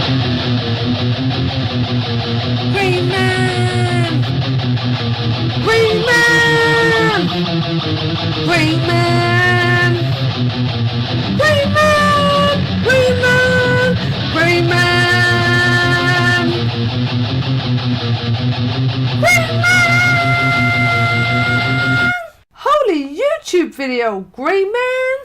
Green Man! Green Man! Green Man! Green Man! Green Man! Green Man! Green Man! Holy YouTube video, Green Man!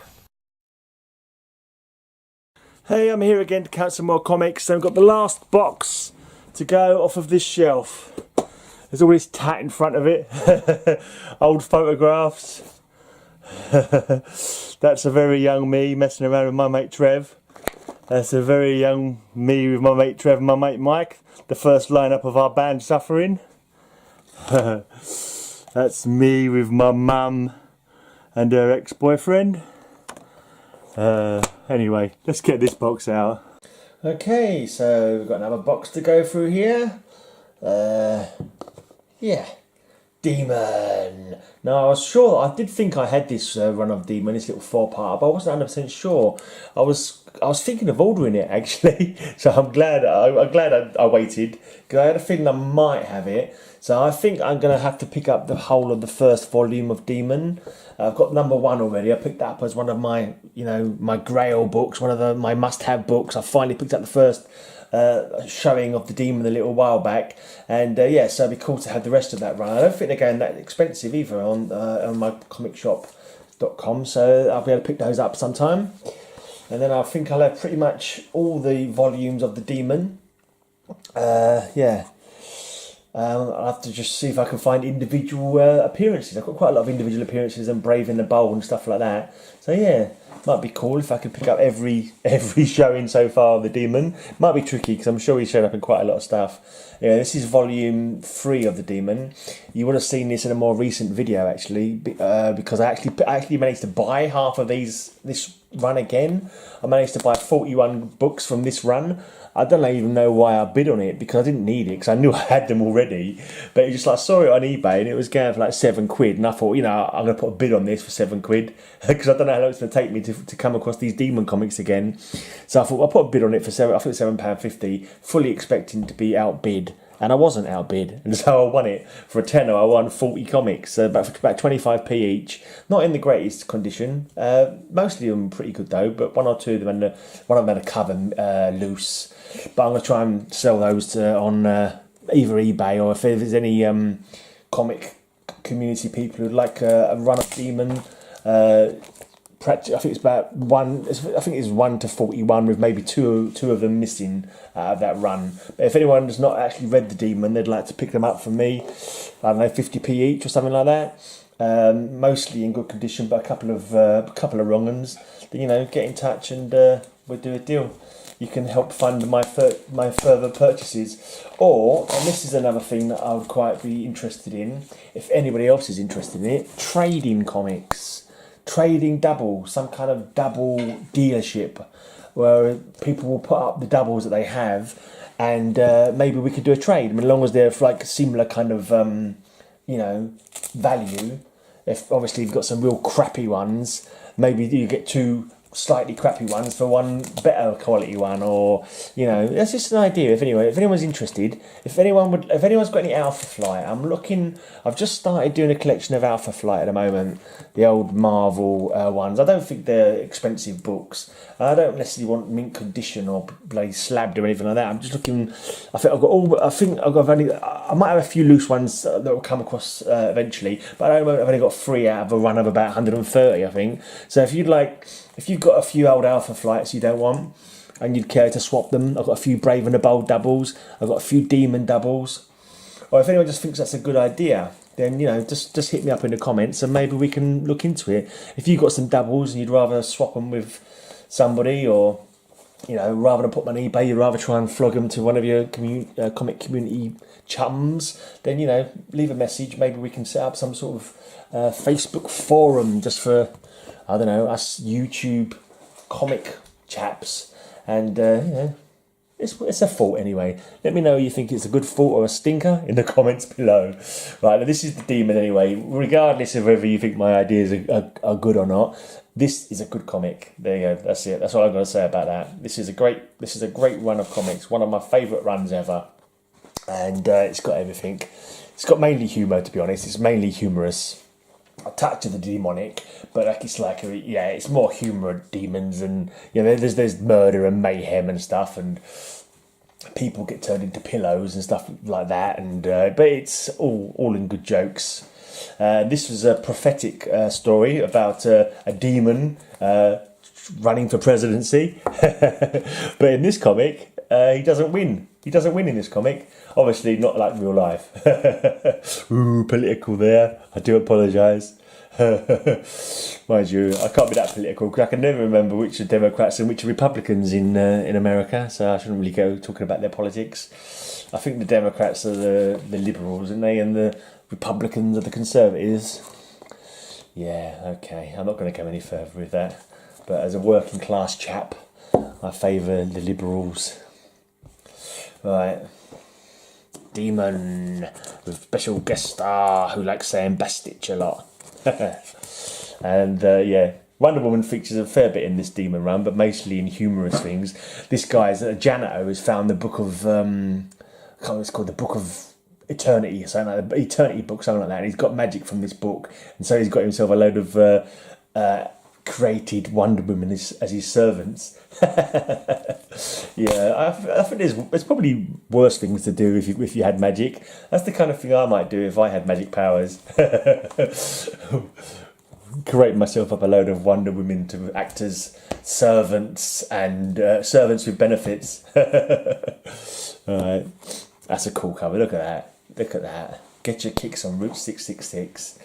Hey, I'm here again to count some more comics. So I've got the last box to go off of this shelf. There's all this tat in front of it. Old photographs. That's a very young me messing around with my mate Trev. That's a very young me with my mate Trev and my mate Mike. The first lineup of our band Suffering. That's me with my mum and her ex-boyfriend. Anyway, let's get this box out. Okay, so we've got another box to go through here. Yeah, Demon. Now, I did think I had this run of Demon, this little 4-part, but I wasn't 100% sure. I was thinking of ordering it actually, so I'm glad I waited, because I had a feeling I might have it. So I think I'm going to have to pick up the whole of the first volume of Demon. I've got number 1 already. I picked that up as one of my, my grail books, one of my must-have books. I finally picked up the first showing of the Demon a little while back, and yeah, so it'd be cool to have the rest of that run. I don't think they're going that expensive either on my comicshop.com, so I'll be able to pick those up sometime. And then I think I'll have pretty much all the volumes of the Demon. Yeah. I'll have to just see if I can find individual appearances. I've got quite a lot of individual appearances and Brave in the Bold and stuff like that. So yeah, might be cool if I could pick up every showing so far of the Demon. Might be tricky because I'm sure he showed up in quite a lot of stuff. Yeah, this is volume 3 of the Demon. You would have seen this in a more recent video actually, because I actually managed to buy half of this run again. I managed to buy 41 books from this run. I don't even know why I bid on it, because I didn't need it, because I knew I had them already. But it was just like, I saw it on eBay and it was going for like £7, and I thought, I'm going to put a bid on this for £7 because I don't know how long it's going to take me to come across these Demon comics again. So I thought I'll put a bid on it for £7.50, fully expecting to be outbid. And I wasn't outbid, and so I won it for a tenner. I won 40 comics, about 25p each. Not in the greatest condition. Mostly of them pretty good though, but one or two of them, one of them had a cover loose. But I'm going to try and sell those on either eBay, or if there's any comic community people who'd like a run of Demon. I think it's about 1. I think it's 1 to 41, with maybe two of them missing out of that run. But if anyone has not actually read the Demon, they'd like to pick them up from me. I don't know, 50p each or something like that. Mostly in good condition, but a couple of wrong ones. Get in touch and we'll do a deal. You can help fund my further purchases. Or, and this is another thing that I would quite be interested in, if anybody else is interested in it, trading comics. Trading double, some kind of double dealership where people will put up the doubles that they have, and maybe we could do a trade. As long as they're for like similar kind of value. If obviously you've got some real crappy ones, maybe you get 2 slightly crappy ones for 1 better quality one, or that's just an idea. If anyone's interested, if anyone's got any Alpha Flight, I've just started doing a collection of Alpha Flight at the moment, the old Marvel ones. I don't think they're expensive books. I don't necessarily want mint condition or bloody slabbed or anything like that. I'm just looking. I might have a few loose ones that will come across eventually, but I've only got 3 out of a run of about 130, I think. So if you've got a few old Alpha Flights you don't want, and you'd care to swap them, I've got a few Brave and the Bold doubles, I've got a few Demon doubles, or if anyone just thinks that's a good idea, then just hit me up in the comments and maybe we can look into it. If you've got some doubles and you'd rather swap them with somebody, or rather than put them on eBay, you'd rather try and flog them to one of your comic community chums, then leave a message. Maybe we can set up some sort of Facebook forum just for, I don't know, us YouTube comic chaps, and it's a fault anyway. Let me know you think it's a good fault or a stinker in the comments below. Right, now this is the Demon anyway. Regardless of whether you think my ideas are good or not, this is a good comic. There you go. That's it. That's all I've got to say about that. This is a great run of comics. One of my favourite runs ever, and it's got everything. It's got mainly humour, to be honest. It's mainly humorous. A touch of the demonic, but it's more humour, demons, and there's murder and mayhem and stuff, and people get turned into pillows and stuff like that, and but it's all in good jokes. This was a prophetic story about a demon running for presidency, but in this comic he doesn't win. He doesn't win in this comic. Obviously, not like real life. Ooh, political there. I do apologise. Mind you, I can't be that political because I can never remember which are Democrats and which are Republicans in America, so I shouldn't really go talking about their politics. I think the Democrats are the Liberals, aren't they? And the Republicans are the Conservatives. Yeah, okay. I'm not going to go any further with that. But as a working class chap, I favour the Liberals. Right. Demon with special guest star who likes saying Bastich a lot. And Wonder Woman features a fair bit in this Demon run, but mostly in humorous things. This guy's a janitor who's found the book of I can't remember what it's called, the Book of Eternity, or something like that, Eternity book, something like that. And he's got magic from this book, and so he's got himself a load of created Wonder Women as his servants. I think there's probably worse things to do if you had magic. That's the kind of thing I might do if I had magic powers. Create myself up a load of Wonder Women to act as servants and servants with benefits. Alright, that's a cool cover. Look at that. Get your kicks on Route 666.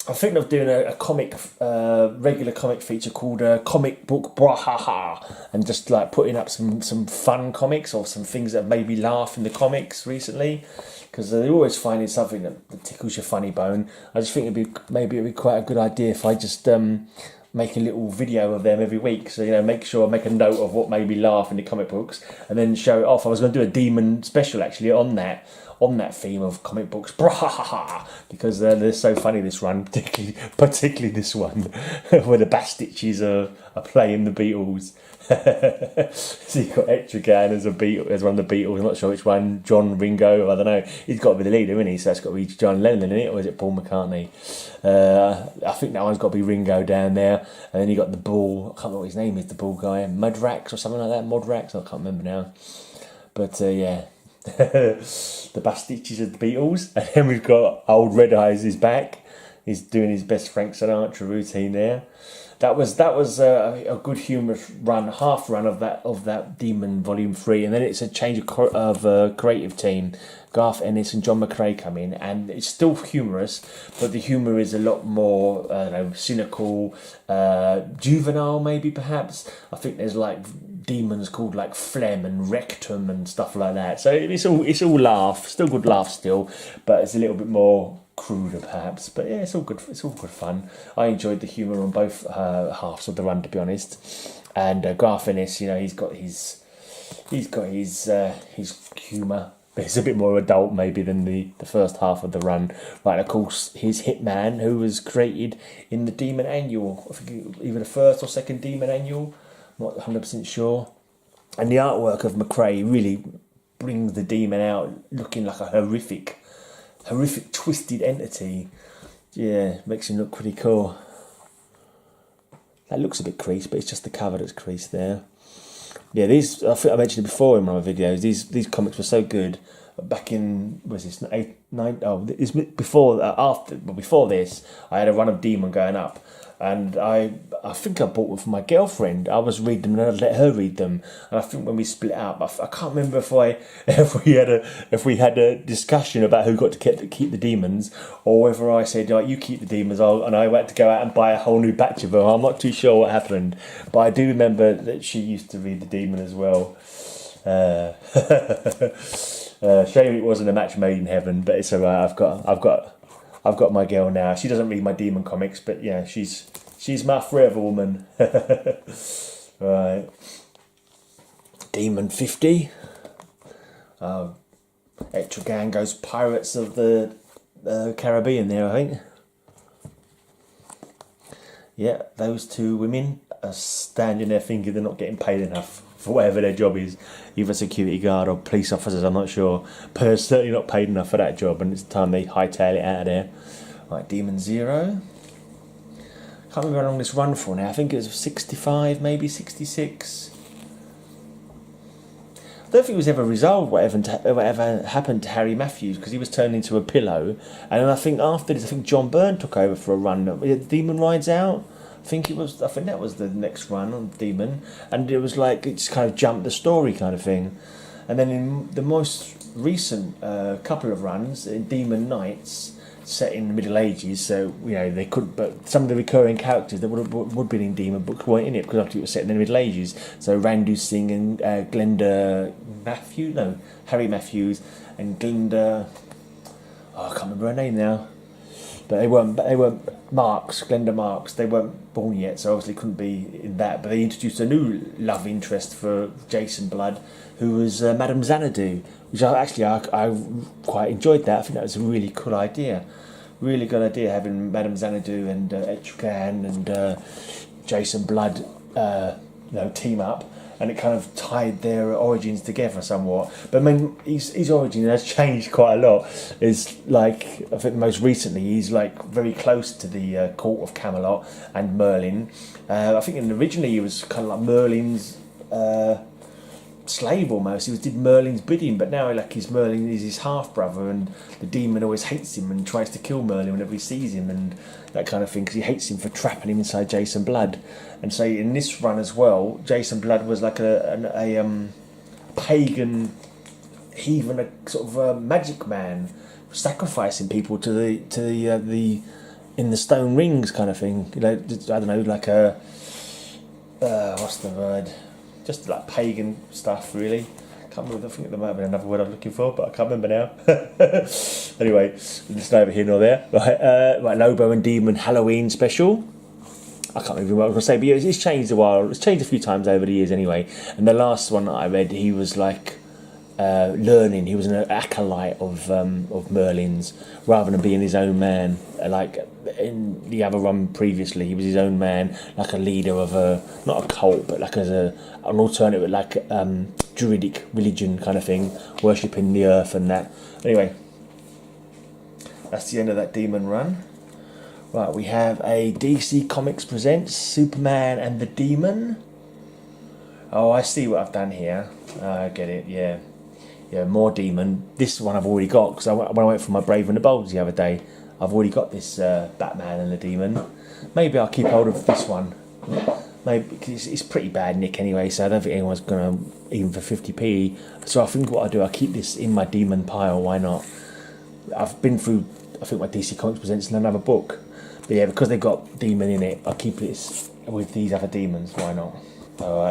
I think they're doing a comic, regular comic feature called Comic Book Brahaha, and just like putting up some fun comics or some things that made me laugh in the comics recently, because they're always finding something that tickles your funny bone. I just think it'd be quite a good idea if I just make a little video of them every week. So make sure I make a note of what made me laugh in the comic books, and then show it off. I was going to do a Demon special actually on that theme of comic books, because they're so funny this run, particularly this one where the Bastiches are playing the Beatles. So you've got Etrigan as one of the Beatles. I'm not sure which one. John, Ringo, I don't know. He's got to be the leader, isn't he? So that's got to be John Lennon, isn't it? Or is it Paul McCartney? I think that one's got to be Ringo down there. And then you got the bull. I can't remember what his name is. The bull guy, Mudrax or something like that. Modrax. I can't remember now. But yeah. The Bastiches of the Beatles, and then we've got Old Red Eyes is back. He's doing his best Frank Sinatra routine there. That was a good humorous run, half run of that Demon Volume 3, and then it's a change of creative team. Garth Ennis and John McCrea come in, and it's still humorous, but the humour is a lot more cynical, juvenile maybe perhaps. I think there's like demons called like Phlegm and Rectum and stuff like that. So it's all laugh, still good laugh still, but it's a little bit more cruder perhaps. But yeah, it's all good fun. I enjoyed the humour on both halves of the run, to be honest. And Garth Ennis, he's got his humour. It's a bit more adult maybe than the first half of the run. Right, of course, his Hitman, who was created in the Demon Annual. I think either the first or second Demon Annual. I'm not 100% sure. And the artwork of McCrea really brings the Demon out looking like a horrific twisted entity. Yeah, makes him look pretty cool. That looks a bit creased, but it's just the cover that's creased there. Yeah, these, I think I mentioned it before in one of my videos, these comics were so good back in, before this, I had a run of Demon going up, and I think I bought one for my girlfriend. I was reading them and I'd let her read them, and I think when we split up, I can't remember if we had a discussion about who got to keep the demons, or whether I said, you keep the demons, and I went to go out and buy a whole new batch of them. I'm not too sure what happened, but I do remember that she used to read the Demon as well. Shame it wasn't a match made in heaven, but it's alright. I've got my girl now. She doesn't read my Demon comics, but yeah, she's my forever woman. Right. Demon 50. Etrigan goes Pirates of the Caribbean there, I think. Yeah, those two women are standing there thinking they're not getting paid enough for whatever their job is, either security guard or police officers, I'm not sure. But they're certainly not paid enough for that job, and it's time they hightail it out of there. Right, Demon 0. Can't remember how long this run for now. I think it was 65, maybe 66. I don't think it was ever resolved whatever happened to Harry Matthews, because he was turned into a pillow. And then I think after this, I think John Byrne took over for a run. Demon Rides Out. I think that was the next run on Demon, and it was like it just kind of jumped the story kind of thing. And then in the most recent couple of runs, in Demon Knights, set in the Middle Ages, so they couldn't. But some of the recurring characters that would have been in Demon books weren't in it because obviously it was set in the Middle Ages. So Randu Singh and Harry Matthews and Glenda. Oh, I can't remember her name now. But they weren't Marks, Glenda Marks. They weren't born yet, so obviously couldn't be in that. But they introduced a new love interest for Jason Blood, who was Madame Xanadu, which I quite enjoyed that. I think that was a really cool idea. Really good idea having Madame Xanadu and Etrigan and Jason Blood team up. And it kind of tied their origins together somewhat. But I mean, his origin has changed quite a lot. It's like, I think most recently, he's like very close to the court of Camelot and Merlin. I think originally he was kind of like Merlin's slave almost. He did Merlin's bidding, but now Merlin is his half brother, and the demon always hates him and tries to kill Merlin whenever he sees him and that kind of thing, because he hates him for trapping him inside Jason Blood. And so in this run as well, Jason Blood was like a pagan heathen, a sort of a magic man, sacrificing people to the in the stone rings kind of thing. I don't know, like a what's the word? Just like pagan stuff, really. Can't remember. I think there might have been another word I'm looking for, but I can't remember now. Anyway, it's neither here nor there. Right, Lobo and Demon Halloween special. I can't remember what I was going to say, but yeah, it's changed a while. It's changed a few times over the years anyway. And the last one that I read, he was like learning. He was an acolyte of Merlin's rather than being his own man. Like in the other run previously, he was his own man, like a leader of not a cult, but like as an alternative, like druidic religion kind of thing, worshipping the earth and that. Anyway, that's the end of that Demon run. Right, we have a DC Comics presents Superman and the Demon. Oh, I see what I've done here. I get it, yeah. Yeah, more Demon. This one I've already got, because when I went for my Brave and the Bold the other day, I've already got this Batman and the Demon. Maybe I'll keep hold of this one. Maybe, because it's pretty bad nick anyway, so I don't think anyone's going to, even for 50p. So I think what I'll do, I'll keep this in my Demon pile, why not? I've been through, I think, my DC Comics presents in another book. But yeah, because they've got Demon in it, I'll keep this with these other Demons, why not?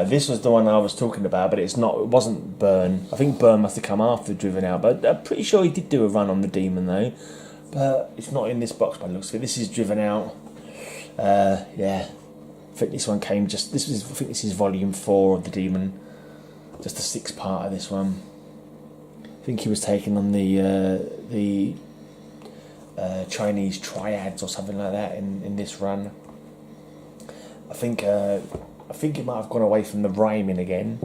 This was the one I was talking about, but it wasn't Byrne. I think Byrne must have come after Driven Out, but I'm pretty sure he did do a run on the Demon though. But it's not in this box by the looks of it. This is Driven Out. Yeah. I think this one came I think this is volume 4 of the Demon. Just the 6th part of this one. I think he was taking on the Chinese triads or something like that in this run. I think it might have gone away from the rhyming again,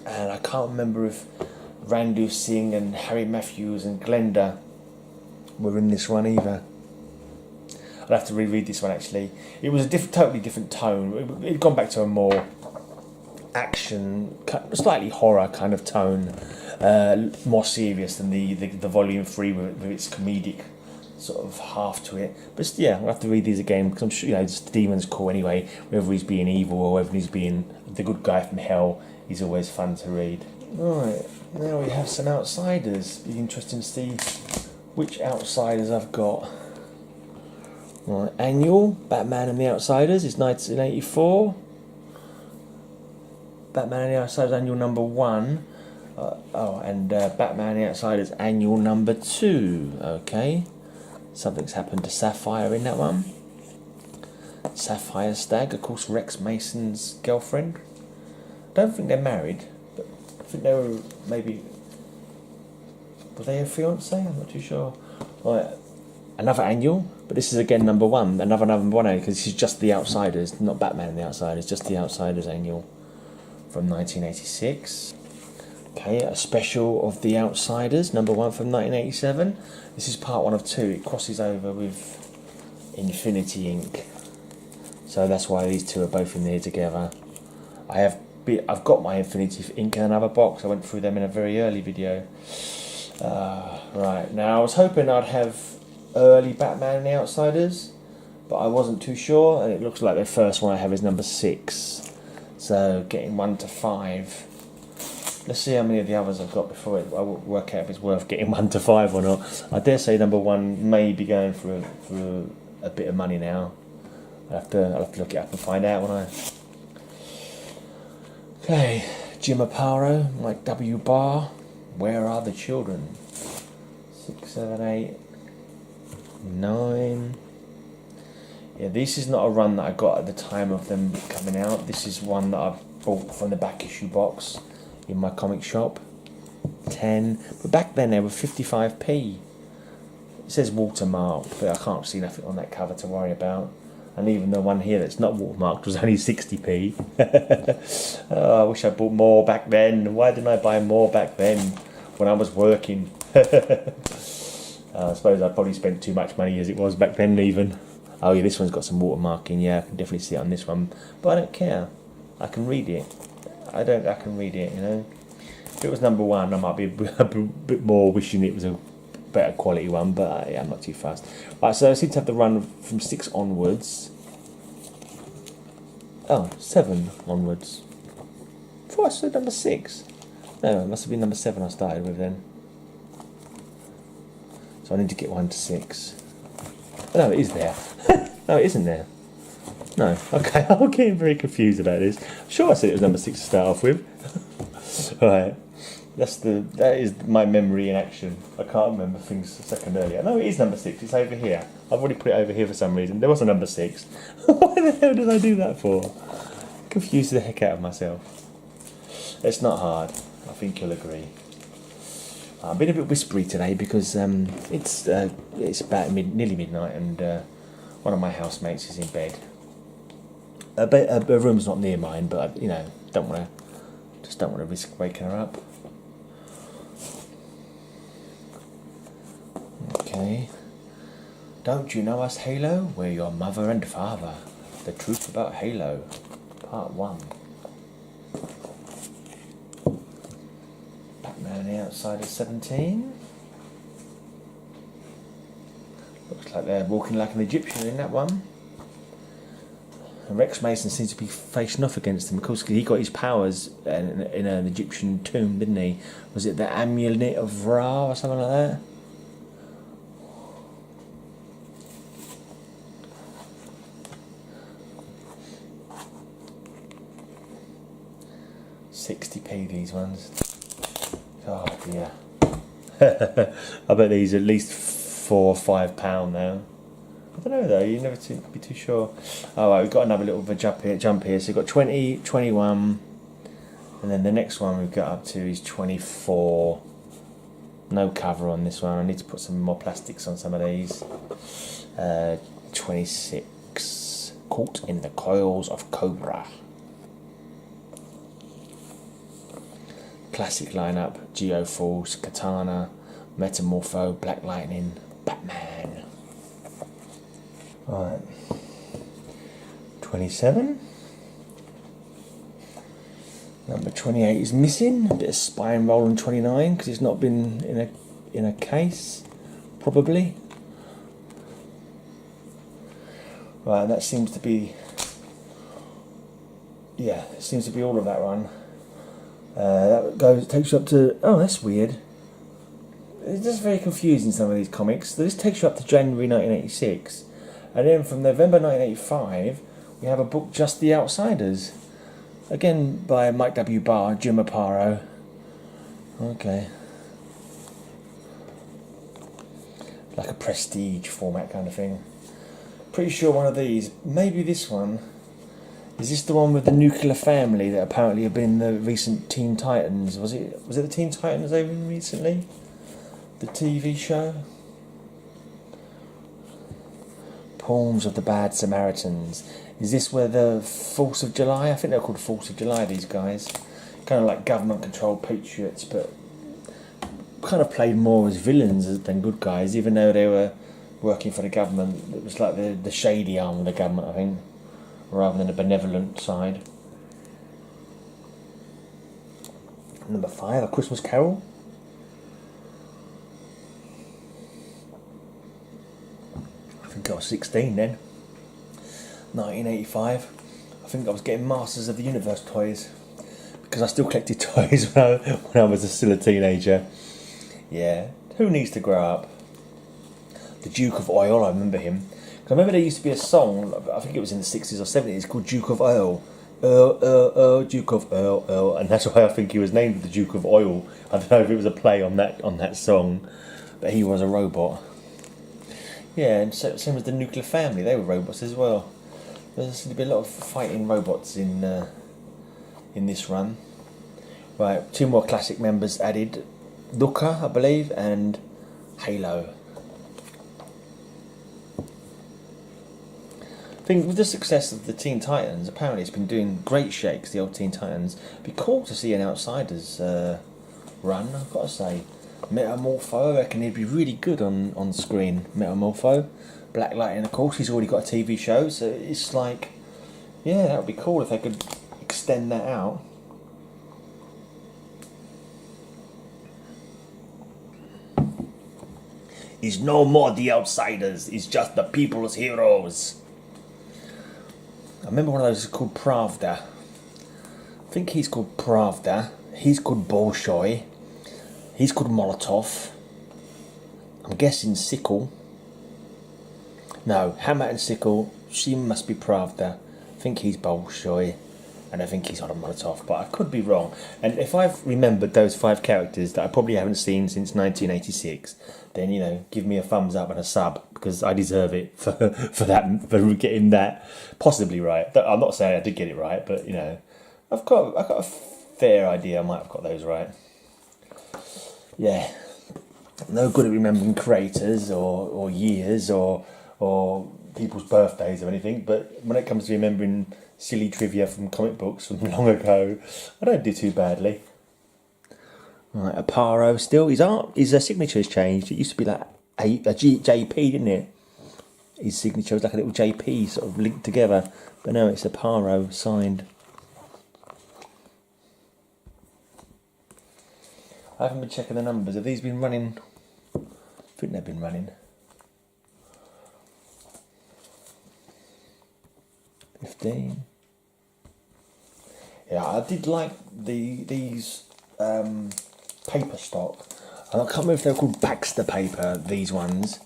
and I can't remember if Randu Singh and Harry Matthews and Glenda were in this one either. I'd have to reread this one actually. It was a totally different tone. It'd gone back to a more action, slightly horror kind of tone, more serious than the volume 3 with its comedic sort of half to it. But yeah, I'll have to read these again, because I'm sure the Demon's cool anyway. Whether he's being evil or whether he's being the good guy from hell, he's always fun to read. Right, now we have some Outsiders. Be interesting to see which Outsiders I've got. Right, annual Batman and the Outsiders is 1984. Batman and the Outsiders annual number 1. And Batman and the Outsiders annual number 2. Okay. Something's happened to Sapphire in that one. Sapphire Stagg, of course, Rex Mason's girlfriend. Don't think they're married. think they were maybe... Were they a fiance? I'm not too sure. Right, another annual, but this is again number one. Another number one annual, because this is just The Outsiders, not Batman and the Outsiders, just The Outsiders annual from 1986. Okay, a special of The Outsiders, number one from 1987. This is part one of two. It crosses over with Infinity Inc. So that's why these two are both in there together. I've got my Infinity Inc. in another box. I went through them in a very early video. Right, now I was hoping I'd have early Batman and the Outsiders, but I wasn't too sure, and it looks like the first one I have is number 6. So getting 1 to 5. Let's see how many of the others I've got before I will work out if it's worth getting 1 to 5 or not. I dare say number 1 may be going for a bit of money now. I'll have to look it up and find out, won't I? Okay, Jim Aparo, Mike W. Barr, Where Are the Children? 6, 7, 8, 9. Yeah, this is not a run that I got at the time of them coming out. This is one that I bought from the back issue box in my comic shop. 10, but back then they were 55p. It says watermarked, but I can't see nothing on that cover to worry about. And even the one here that's not watermarked was only 60p. Oh, I wish I bought more back then. Why didn't I buy more back then when I was working? I suppose I probably spent too much money as it was back then even. Oh yeah, this one's got some watermarking. Yeah, I can definitely see it on this one. But I don't care. I can read it. I can read it, you know. If it was number 1, I might be a bit more wishing it was a better quality one, but yeah, I'm not too fast. Right, so I seem to have the run from 6 onwards. Oh, 7 onwards. I thought I said number 6. No, it must have been number 7 I started with then. So I need to get 1 to 6. Oh, no, it is there. No, it isn't there. No, okay, I'm getting very confused about this. I'm sure I said it was number 6 to start off with. Right. That is my memory in action. I can't remember things a second earlier. No, it is number 6. It's over here. I've already put it over here for some reason. There was a number 6. Why the hell did I do that for? Confused the heck out of myself. It's not hard. I think you'll agree. I've been a bit whispery today because it's about nearly midnight and one of my housemates is in bed. Her room's not near mine, but you know, don't want to risk waking her up. Okay. Don't you know us, Halo? We're your mother and father. The truth about Halo, part 1. Batman and the Outsiders 17. Looks like they're walking like an Egyptian in that one. And Rex Mason seems to be facing off against him. Of course, he got his powers in an Egyptian tomb, didn't he? Was it the Amulet of Ra or something like that? £60p these ones. Oh dear. I bet these are at least £4 or £5 now. I don't know though, you never be too sure. Alright, we've got another little jump here. So we've got 20, 21, and then the next one we've got up to is 24. No cover on this one. I need to put some more plastics on some of these. 26. Caught in the Coils of Cobra. Classic lineup: Geoforce, Katana, Metamorpho, Black Lightning, Batman. Right. 27. Number 28 is missing. A bit of spine roll on 29 because it's not been in a case, probably. Right, and that seems to be. Yeah, it seems to be all of that run. Takes you up to. Oh, that's weird. It's just very confusing, some of these comics. This takes you up to January 1986. And then from November 1985, we have a book, Just the Outsiders. Again, by Mike W. Barr, Jim Aparo. Okay. Like a prestige format kind of thing. Pretty sure one of these, maybe this one, Is this the one with the nuclear family that apparently have been in the recent Teen Titans? Was it the Teen Titans over recently? The TV show? Poems of the Bad Samaritans. Is this where the 4th of July? I think they're called 4th of July, these guys. Kind of like government-controlled patriots, but kind of played more as villains than good guys, even though they were working for the government. It was like the shady arm of the government, I think, rather than the benevolent side. Number 5, A Christmas Carol. I think I was 16 then. 1985. I think I was getting Masters of the Universe toys because I still collected toys when I was still a teenager. Yeah, who needs to grow up? The Duke of Oil, I remember him. I remember there used to be a song, I think it was in the 60s or 70s, called Duke of Earl. Earl, Duke of Earl, and that's why I think he was named the Duke of Oil. I don't know if it was a play on that song, but he was a robot. Yeah, and same as the Nuclear Family, they were robots as well. There's going to be a lot of fighting robots in this run. Right, 2 more classic members added. Looker, I believe, and Halo. I think with the success of the Teen Titans, apparently it's been doing great shakes, the old Teen Titans. It'd be cool to see an Outsiders run, I've got to say. Metamorpho, I reckon he'd be really good on screen, Metamorpho. Black Lightning, of course, he's already got a TV show, so it's like, yeah, that would be cool if they could extend that out. It's no more the Outsiders, it's just the people's heroes. I remember one of those called Pravda. I think he's called Pravda. He's called Bolshoi. He's called Molotov. I'm guessing Sickle. No, Hammer and Sickle. She must be Pravda. I think he's Bolshoi. And I think he's on a Molotov, but I could be wrong. And if I've remembered those 5 characters that I probably haven't seen since 1986, then, give me a thumbs up and a sub, because I deserve it for getting that possibly right. I'm not saying I did get it right, but, I've got a fair idea I might have got those right. Yeah. No good at remembering creators or years or people's birthdays or anything, but when it comes to remembering silly trivia from comic books from long ago, I don't do too badly. Right, Aparo still. His signature has changed. It used to be like a JP, didn't it? His signature was like a little JP sort of linked together, but no, it's Aparo signed. I haven't been checking the numbers. Have these been running? I think they've been running. 15. Yeah, I did like these paper stock. And I can't remember if they're called Baxter paper, these ones.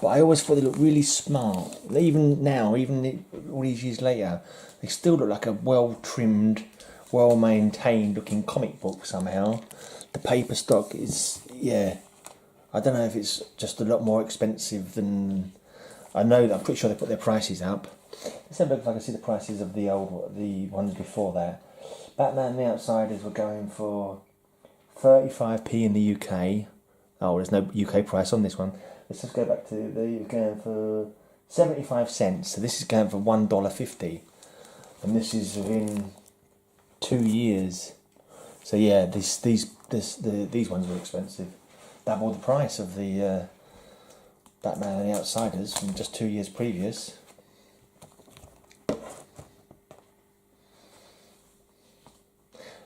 But I always thought they looked really smart. Even now, even all these years later, they still look like a well-trimmed, well-maintained looking comic book somehow. The paper stock is, yeah, I don't know if it's just a lot more expensive than... I'm pretty sure they put their prices up. Let's have a look if I can see the prices of the ones before that. Batman and the Outsiders were going for 35p in the UK. Oh, there's no UK price on this one. Let's just go back to going for 75 cents. So this is going for $1.50, and this is within 2 years. So yeah, these ones were expensive. Double the price of the Batman and the Outsiders from just 2 years previous.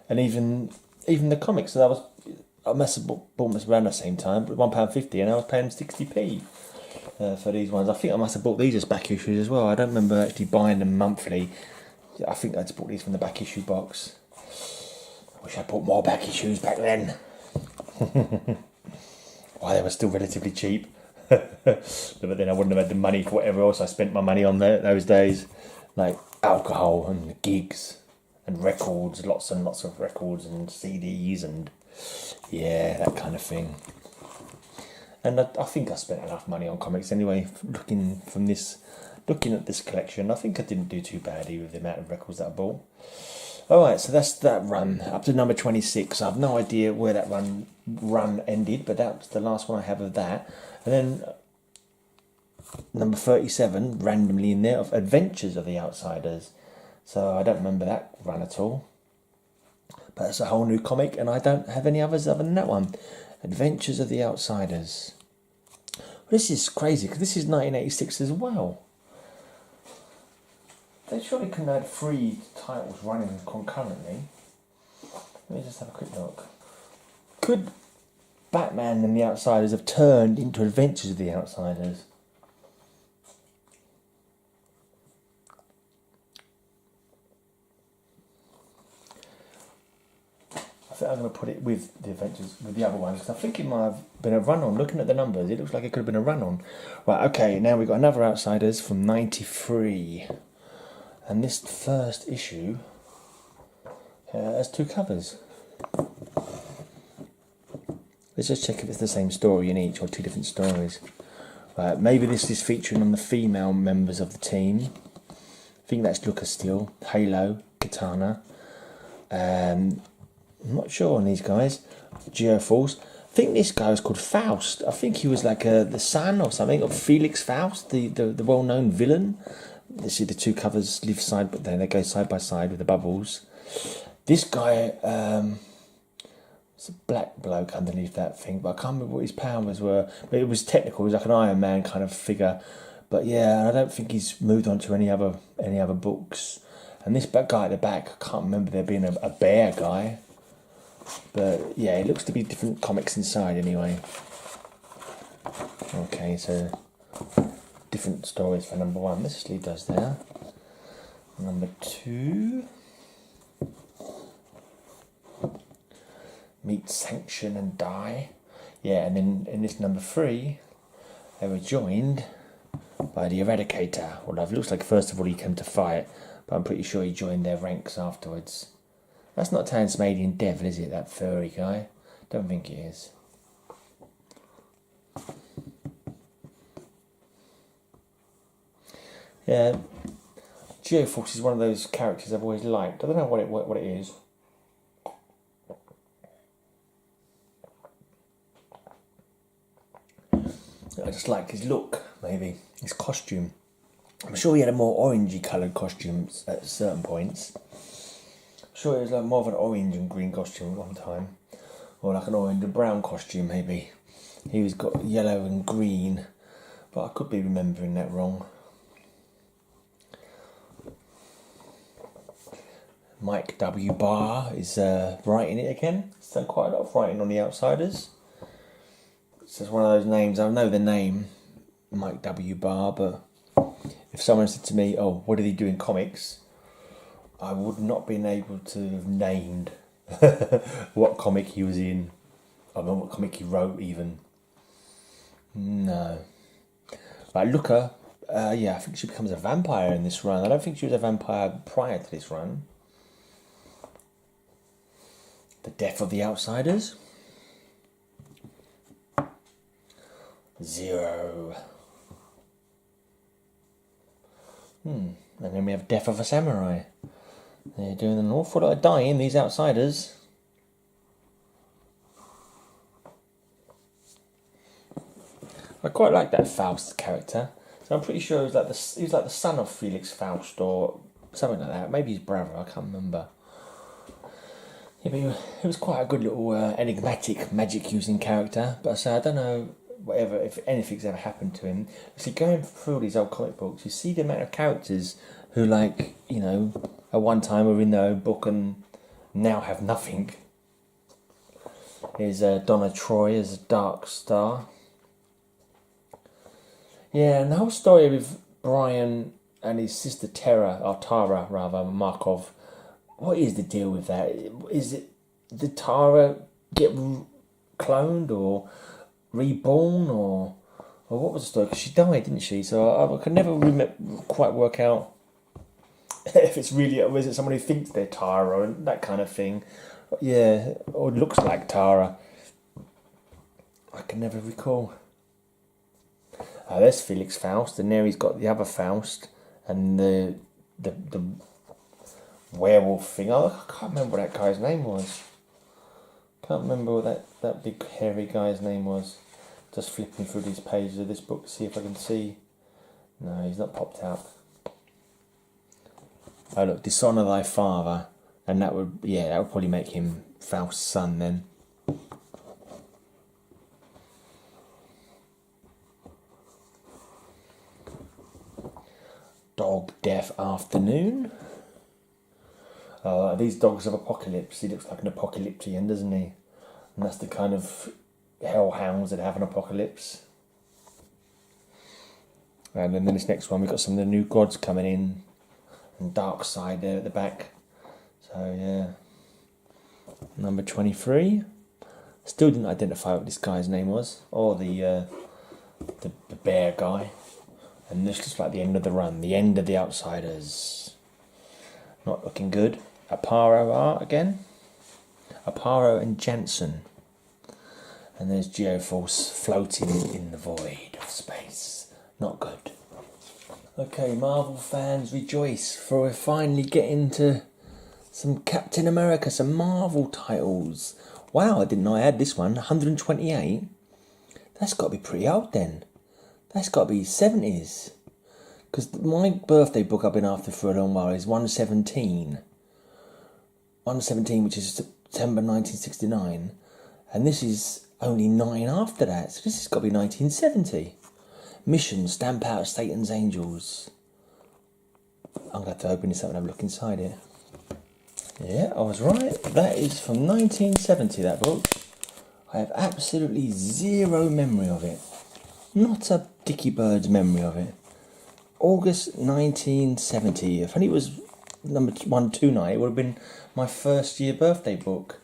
And even the comics that I must have bought them around the same time, but £1.50, and I was paying 60p for these ones. I think I must have bought these as back issues as well. I don't remember actually buying them monthly. I think I just bought these from the back issue box. I wish I bought more back issues back then. Why, they were still relatively cheap. But then I wouldn't have had the money for whatever else I spent my money on those days, like alcohol and gigs and records, lots and lots of records and CDs and yeah, that kind of thing. And I think I spent enough money on comics anyway, looking from this looking at this collection, I think I didn't do too badly with the amount of records that I bought. Alright, so that's that run, up to number 26. I have no idea where that run ended, but that was the last one I have of that. And then number 37, randomly in there, of Adventures of the Outsiders. So I don't remember that run at all. But that's a whole new comic, and I don't have any others other than that one. Adventures of the Outsiders. Well, this is crazy, because this is 1986 as well. They surely couldn't have had 3 titles running concurrently. Let me just have a quick look. Could Batman and the Outsiders have turned into Adventures of the Outsiders? I think I'm going to put it with the Adventures, with the other ones, because I think it might have been a run-on. Looking at the numbers, it looks like it could have been a run-on. Right, okay, now we've got another Outsiders from 93. And this first issue has 2 covers. Let's just check if it's the same story in each or 2 different stories. Right, maybe this is featuring on the female members of the team. I think that's Lucas Steel, Halo, Katana. I'm not sure on these guys. Geoforce. I think this guy was called Faust. I think he was like the son or something of Felix Faust, the well-known villain. You see the 2 covers live side, but then they go side by side with the bubbles. This guy, it's a black bloke underneath that thing, but I can't remember what his powers were. But it was technical. It was like an Iron Man kind of figure. But yeah, I don't think he's moved on to any other books. And this guy at the back, I can't remember there being a bear guy. But yeah, it looks to be different comics inside anyway. Okay, so different stories for number 1. Let's just leave those there. Number 2. Meet Sanction and Die. Yeah, and then in this number 3, they were joined by the Eradicator. Well, it looks like first of all he came to fight, but I'm pretty sure he joined their ranks afterwards. That's not Tasmanian Devil, is it? That furry guy? Don't think it is. Yeah, Geoforce is one of those characters I've always liked. I don't know what it is. I just like his look, maybe his costume. I'm sure he had a more orangey coloured costume at certain points. I'm sure it was like more of an orange and green costume at one time, or like an orange and brown costume maybe. He was got yellow and green, but I could be remembering that wrong. Mike W. Barr is writing it again. He's done quite a lot of writing on the Outsiders. It's just one of those names. I know the name, Mike W. Barr, but if someone said to me, "Oh, what did he do in comics?" I would not been able to have named what comic he was in. I don't know what comic he wrote even. No. Like Looker, yeah, I think she becomes a vampire in this run. I don't think she was a vampire prior to this run. The Death of the Outsiders. 0. And then we have Death of a Samurai. They're doing an awful lot of dying, these Outsiders. I quite like that Faust character. So I'm pretty sure he was like the son of Felix Faust or something like that. Maybe his brother, I can't remember. Yeah, but he was quite a good little enigmatic magic using character. But so I don't know if anything's ever happened to him. See, going through these old comic books, you see the amount of characters who, like, you know, at one time were in their own book and now have nothing. Here's Donna Troy as Dark Star. Yeah, and the whole story with Brian and his sister Tara Markov. What is the deal with that? Is it, did Tara get cloned or reborn or what was the story? Because she died, didn't she? So I could never quite work out if it's really, or is it someone who thinks they're Tara and that kind of thing. Yeah, or looks like Tara. I can never recall. Oh, there's Felix Faust, and there he's got the other Faust, and the werewolf thing. Oh, I can't remember what that guy's name was. Can't remember what that big hairy guy's name was. Just flipping through these pages of this book to see if I can see. No, he's not popped out. Oh look, dishonour thy father, and that would probably make him Faust's son then. Dog Death Afternoon. These Dogs of Apocalypse. He looks like an apocalyptian, doesn't he? And that's the kind of hellhounds that have an apocalypse. And then this next one, we've got some of the new gods coming in. And Dark Side there at the back. So, yeah. Number 23. Still didn't identify what this guy's name was. Or the bear guy. And this looks like the end of the run. The end of the Outsiders. Not looking good. Aparo art again. Aparo and Jansen. And there's Geoforce floating in the void of space. Not good. Okay, Marvel fans rejoice, for we're finally getting to some Captain America, some Marvel titles. Wow, I didn't know I had this one. 128. That's got to be pretty old then. That's got to be 70s. Because my birthday book I've been after for a long while is 117. 117, which is September 1969. And this is only 9 after that. So this has got to be 1970. Mission, Stamp Out Satan's Angels. I'm going to have to open this up and have a look inside it. Yeah, I was right. That is from 1970, that book. I have absolutely zero memory of it. Not a dicky bird's memory of it. August 1970. If only it was number 129, it would have been my first year birthday book.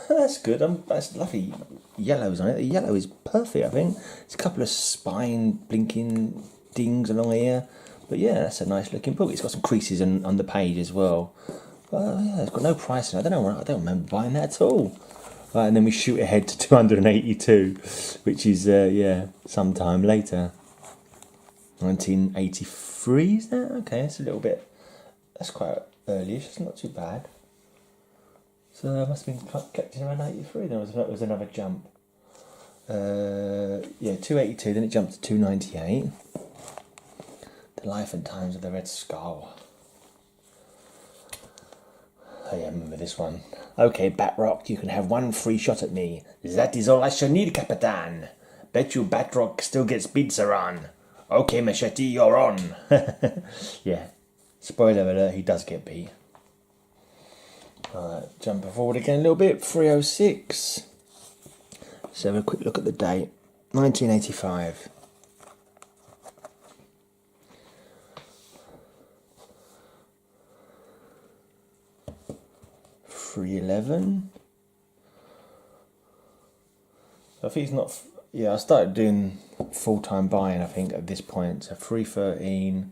That's good. That's lovely yellows on it. The yellow is perfect, I think. It's a couple of spine blinking dings along here. But yeah, that's a nice looking book. It's got some creases on the page as well. But yeah, it's got no price in it. I don't remember buying that at all. Right, and then we shoot ahead to 282, which is, sometime later. 1983, is that? Okay, that's a little bit... That's quite early-ish. It's not too bad. So it must have been kept in around 83, then it was another jump. 282, then it jumped to 298. The Life and Times of the Red Skull. Oh yeah, I remember this one. Okay, Batrock, you can have one free shot at me. That is all I shall need, Capitan. Bet you Batrock still gets pizza on. Okay, Machete, you're on. Yeah. Spoiler alert, he does get beat. Alright, jumping forward again a little bit. 306. Let's have a quick look at the date. 1985. $3.11. I think it's not. Yeah, I started doing full-time buying, I think, at this point. So $3.13.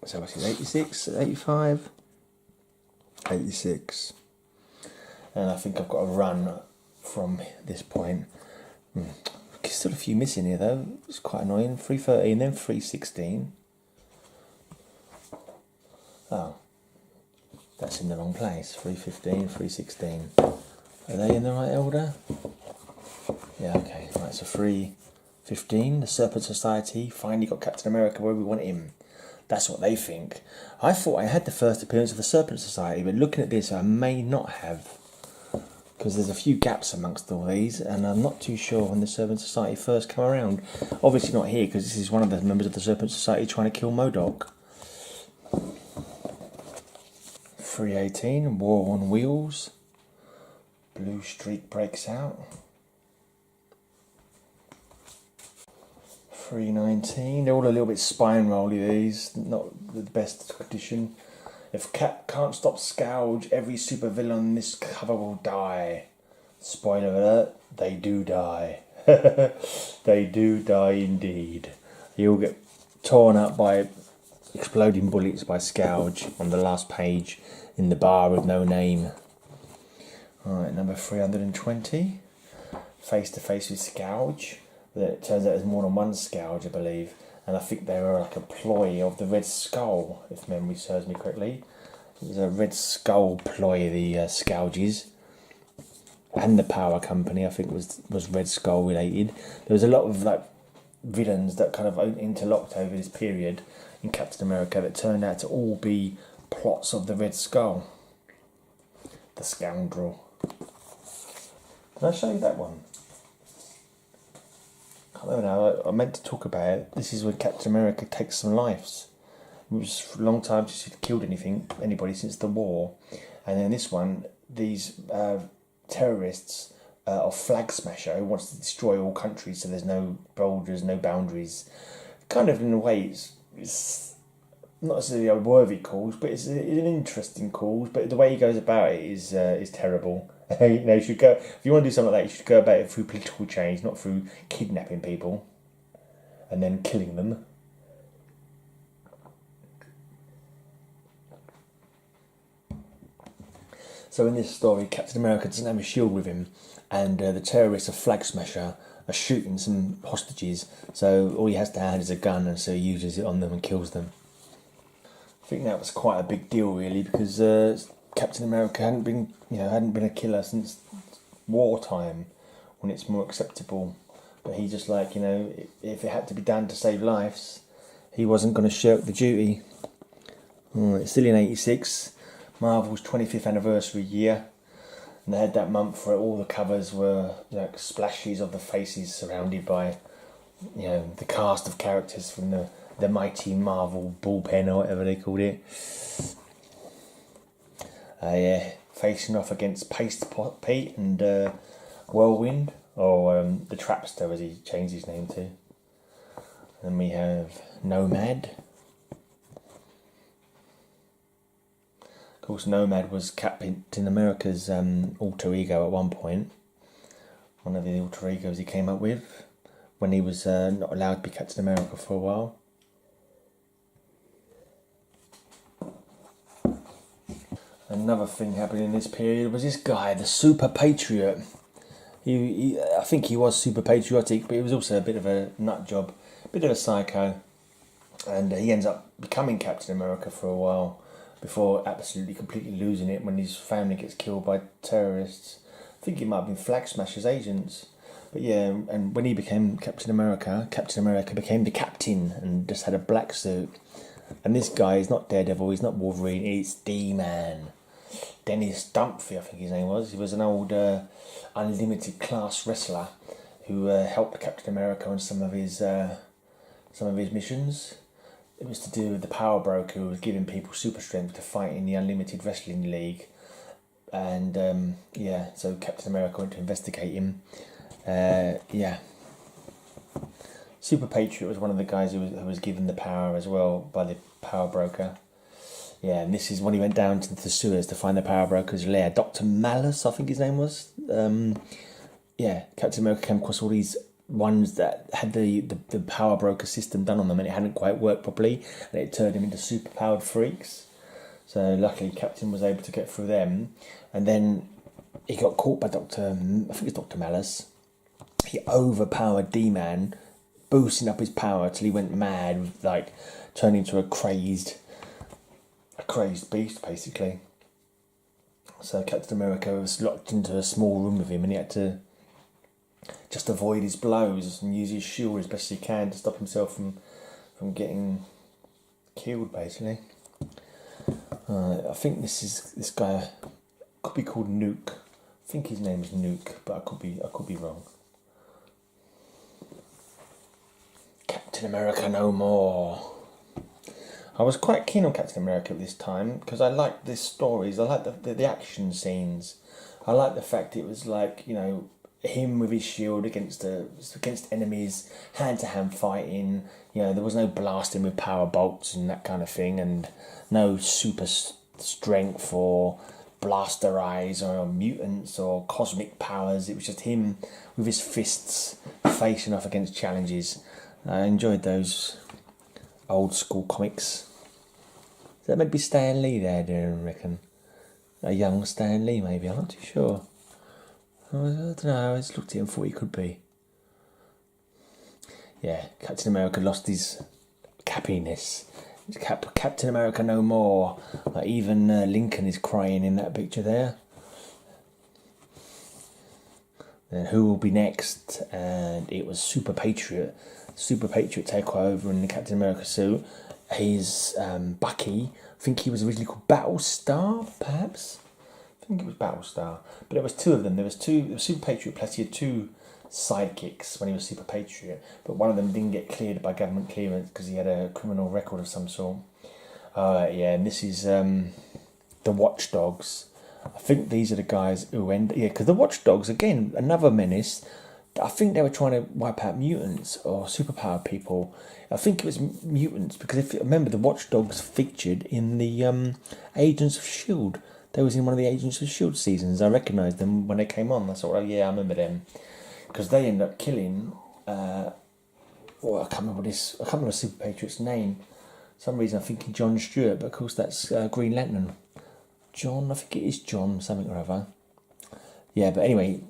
So what's it, 86, 85? 86. And I think I've got a run from this point. Still a few missing here though. It's quite annoying. 3.13, then 3.16. Oh. That's in the wrong place. 3.15, 3.16. Are they in the right order? Yeah, okay. Right, so 3.15. The Serpent Society finally got Captain America where we want him. That's what they think. I thought I had the first appearance of the Serpent Society, but looking at this, I may not have. Because there's a few gaps amongst all these, and I'm not too sure when the Serpent Society first came around. Obviously not here, because this is one of the members of the Serpent Society trying to kill MODOK. 3.18, War on Wheels. Blue Streak breaks out. 3.19, they're all a little bit spine rolly, these, not the best condition. If Cap can't stop Scourge, every supervillain on this cover will die. Spoiler alert, they do die. They do die indeed. You'll get torn up by exploding bullets by Scourge on the last page in the bar with no name. Alright, number 320. face to face with Scourge. But it turns out there's more than one Scourge, I believe. And I think they were like a ploy of the Red Skull, if memory serves me correctly. It was a Red Skull ploy, the Scourges. And the Power Company, I think, was Red Skull related. There was a lot of like villains that kind of interlocked over this period in Captain America that turned out to all be plots of the Red Skull. The scoundrel. Can I show you that one? I can't remember now. I meant to talk about it. This is when Captain America takes some lives. It was for a long time since he'd killed anybody since the war. And then this one, these terrorists of Flag Smasher who wants to destroy all countries, so there's no borders, no boundaries. Kind of in a way, it's not necessarily a worthy cause, but it's an interesting cause. But the way he goes about it is terrible. You should go if you want to do something like that. You should go about it through political change, not through kidnapping people and then killing them. So in this story, Captain America doesn't have a shield with him, and the terrorists of Flag Smasher are shooting some hostages. So all he has to hand is a gun, and so he uses it on them and kills them. I think that was quite a big deal, really, because Captain America hadn't been a killer since wartime, when it's more acceptable. But he just if it had to be done to save lives, he wasn't going to shirk the duty. It's still in '86. Marvel's 25th anniversary year, and they had that month where all the covers were like splashes of the faces surrounded by the cast of characters from the mighty Marvel bullpen or whatever they called it. Facing off against Paste Pete and Whirlwind, or the Trapster as he changed his name to. Then we have Nomad. Of course, Nomad was Captain America's alter ego at one point. One of the alter egos he came up with when he was not allowed to be Captain America for a while. Another thing happening in this period was this guy, the Super Patriot. I think he was super patriotic, but he was also a bit of a nut job, a bit of a psycho. And he ends up becoming Captain America for a while, before absolutely completely losing it when his family gets killed by terrorists. I think it might have been Flag Smasher's agents. But yeah, and when he became Captain America became the captain and just had a black suit. And this guy is not Daredevil, he's not Wolverine, it's D-Man. Dennis Dumphy, I think his name was. He was an old unlimited class wrestler who helped Captain America on some of his missions. It was to do with the Power Broker, who was giving people super strength to fight in the Unlimited Wrestling League. And so Captain America went to investigate him. Super Patriot was one of the guys who was given the power as well by the Power Broker. Yeah, and this is when he went down to the sewers to find the Power Broker's lair. Dr. Malice, I think his name was. Captain America came across all these ones that had the Power Broker system done on them, and it hadn't quite worked properly, and it turned him into super powered freaks. So luckily Captain was able to get through them, and then he got caught by Dr. Malice. He overpowered D-Man, boosting up his power till he went mad, turned into a crazed beast, basically. So Captain America was locked into a small room with him, and he had to just avoid his blows and use his shield as best he can to stop himself from getting killed, basically. I think this guy could be called Nuke. I think his name is Nuke, but I could be wrong. Captain America no more. I was quite keen on Captain America at this time because I liked the stories. I liked the action scenes. I liked the fact it was him with his shield against enemies, hand-to-hand fighting. There was no blasting with power bolts and that kind of thing, and no super strength or blaster eyes or mutants or cosmic powers. It was just him with his fists facing off against challenges. I enjoyed those old school comics. Is that maybe Stan Lee there, do you reckon? A young Stan Lee, maybe, I'm not too sure. I don't know, I just looked at him and thought he could be. Yeah, Captain America lost his cappiness. Captain America no more. Like even Lincoln is crying in that picture there. And who will be next? And it was Super Patriot. Super Patriot take over in the Captain America suit. His Bucky, I think he was originally called Battlestar, perhaps? I think it was Battlestar. But there was two of them. There was Super Patriot, plus he had two sidekicks when he was Super Patriot. But one of them didn't get cleared by government clearance because he had a criminal record of some sort. Yeah, and this is the Watchdogs. I think these are the guys who because the Watchdogs, again, another menace. I think they were trying to wipe out mutants or superpowered people. I think it was mutants because if you remember, the Watchdogs featured in the Agents of S.H.I.E.L.D. They was in one of the Agents of S.H.I.E.L.D. seasons. I recognised them when they came on. I thought, oh yeah, I remember them. Because they ended up killing, I can't remember Super Patriot's name. For some reason I'm thinking John Stewart, but of course that's Green Lantern. John, I think it is John, something or other. Yeah, but anyway,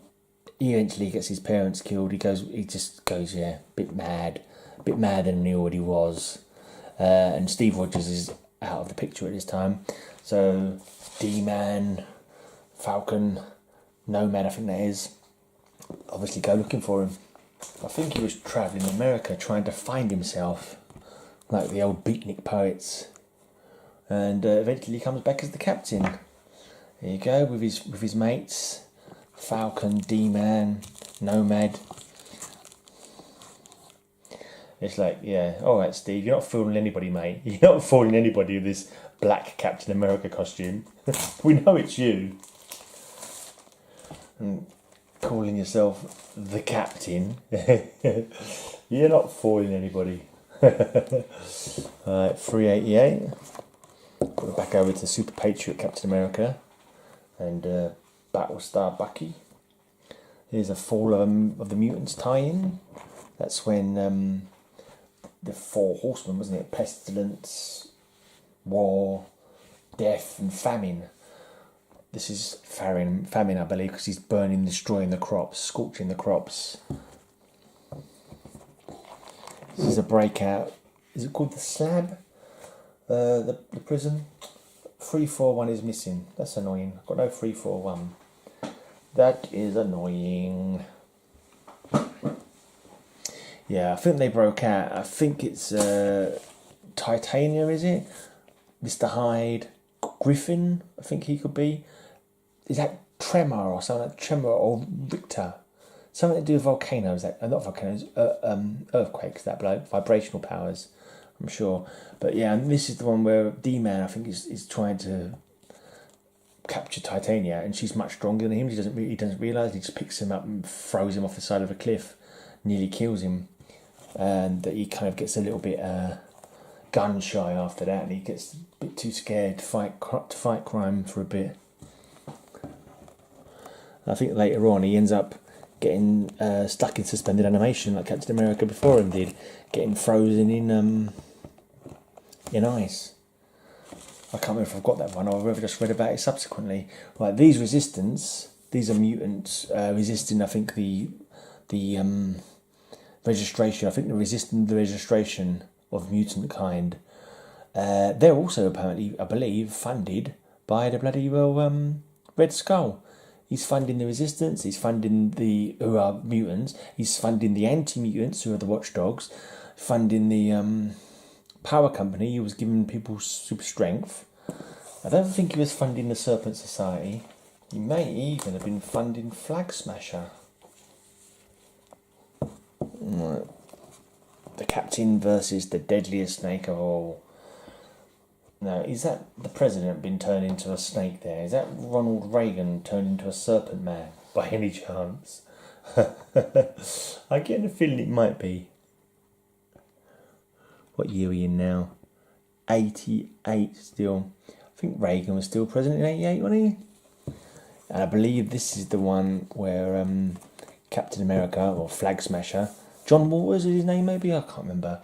he eventually gets his parents killed. He just goes, yeah, a bit madder than he already was. And Steve Rogers is out of the picture at this time. So, D-Man, Falcon, Nomad, I think that is, obviously go looking for him. I think he was travelling America trying to find himself, like the old beatnik poets. And eventually he comes back as the captain. There you go, with his mates, Falcon, D-Man, Nomad. It's like, yeah, all right, Steve, you're not fooling anybody, mate. You're not fooling anybody with this black Captain America costume. We know it's you. And calling yourself the captain. You're not fooling anybody. Alright, 388. Put it back over to Super Patriot Captain America and Battlestar Bucky. Here's a Fall of the Mutants tie-in. That's when the four horsemen, wasn't it? Pestilence, war, death, and famine. This is famine, I believe, because he's burning, destroying the crops, scorching the crops. This is a breakout. Is it called the Slab? The prison? 341 is missing. That's annoying. I've got no 341. That is annoying. Yeah, I think they broke out. I think it's Titania, is it? Mr. Hyde, Griffin, I think he could be. Is that Tremor or something like Tremor or Richter? Something to do with volcanoes, not volcanoes, earthquakes, that bloke, vibrational powers, I'm sure. But yeah, and this is the one where D-Man, I think, is trying to capture Titania, and she's much stronger than him. He doesn't realise, he just picks him up and throws him off the side of a cliff, nearly kills him. And he kind of gets a little bit gun shy after that, and he gets a bit too scared to fight crime for a bit. I think later on he ends up getting stuck in suspended animation like Captain America before him did, getting frozen in ice. I can't remember if I've got that one or I've ever just read about it subsequently. Like these resistance, these are mutants resisting, I think, the registration. I think they're resisting the registration of mutant kind. They're also apparently, I believe, funded by the bloody Red Skull. He's funding the resistance, he's funding the who are mutants, he's funding the anti-mutants who are the Watchdogs, funding the power company who was giving people super strength. I don't think he was funding the Serpent Society. He may even have been funding Flag Smasher. The Captain versus the deadliest snake of all. Now, is that the president been turned into a snake there? Is that Ronald Reagan turned into a serpent man, by any chance? I get the feeling it might be. What year are we in now? 88 still. I think Reagan was still president in 88, wasn't he? And I believe this is the one where Captain America, or Flag Smasher, John Waters is his name maybe? I can't remember.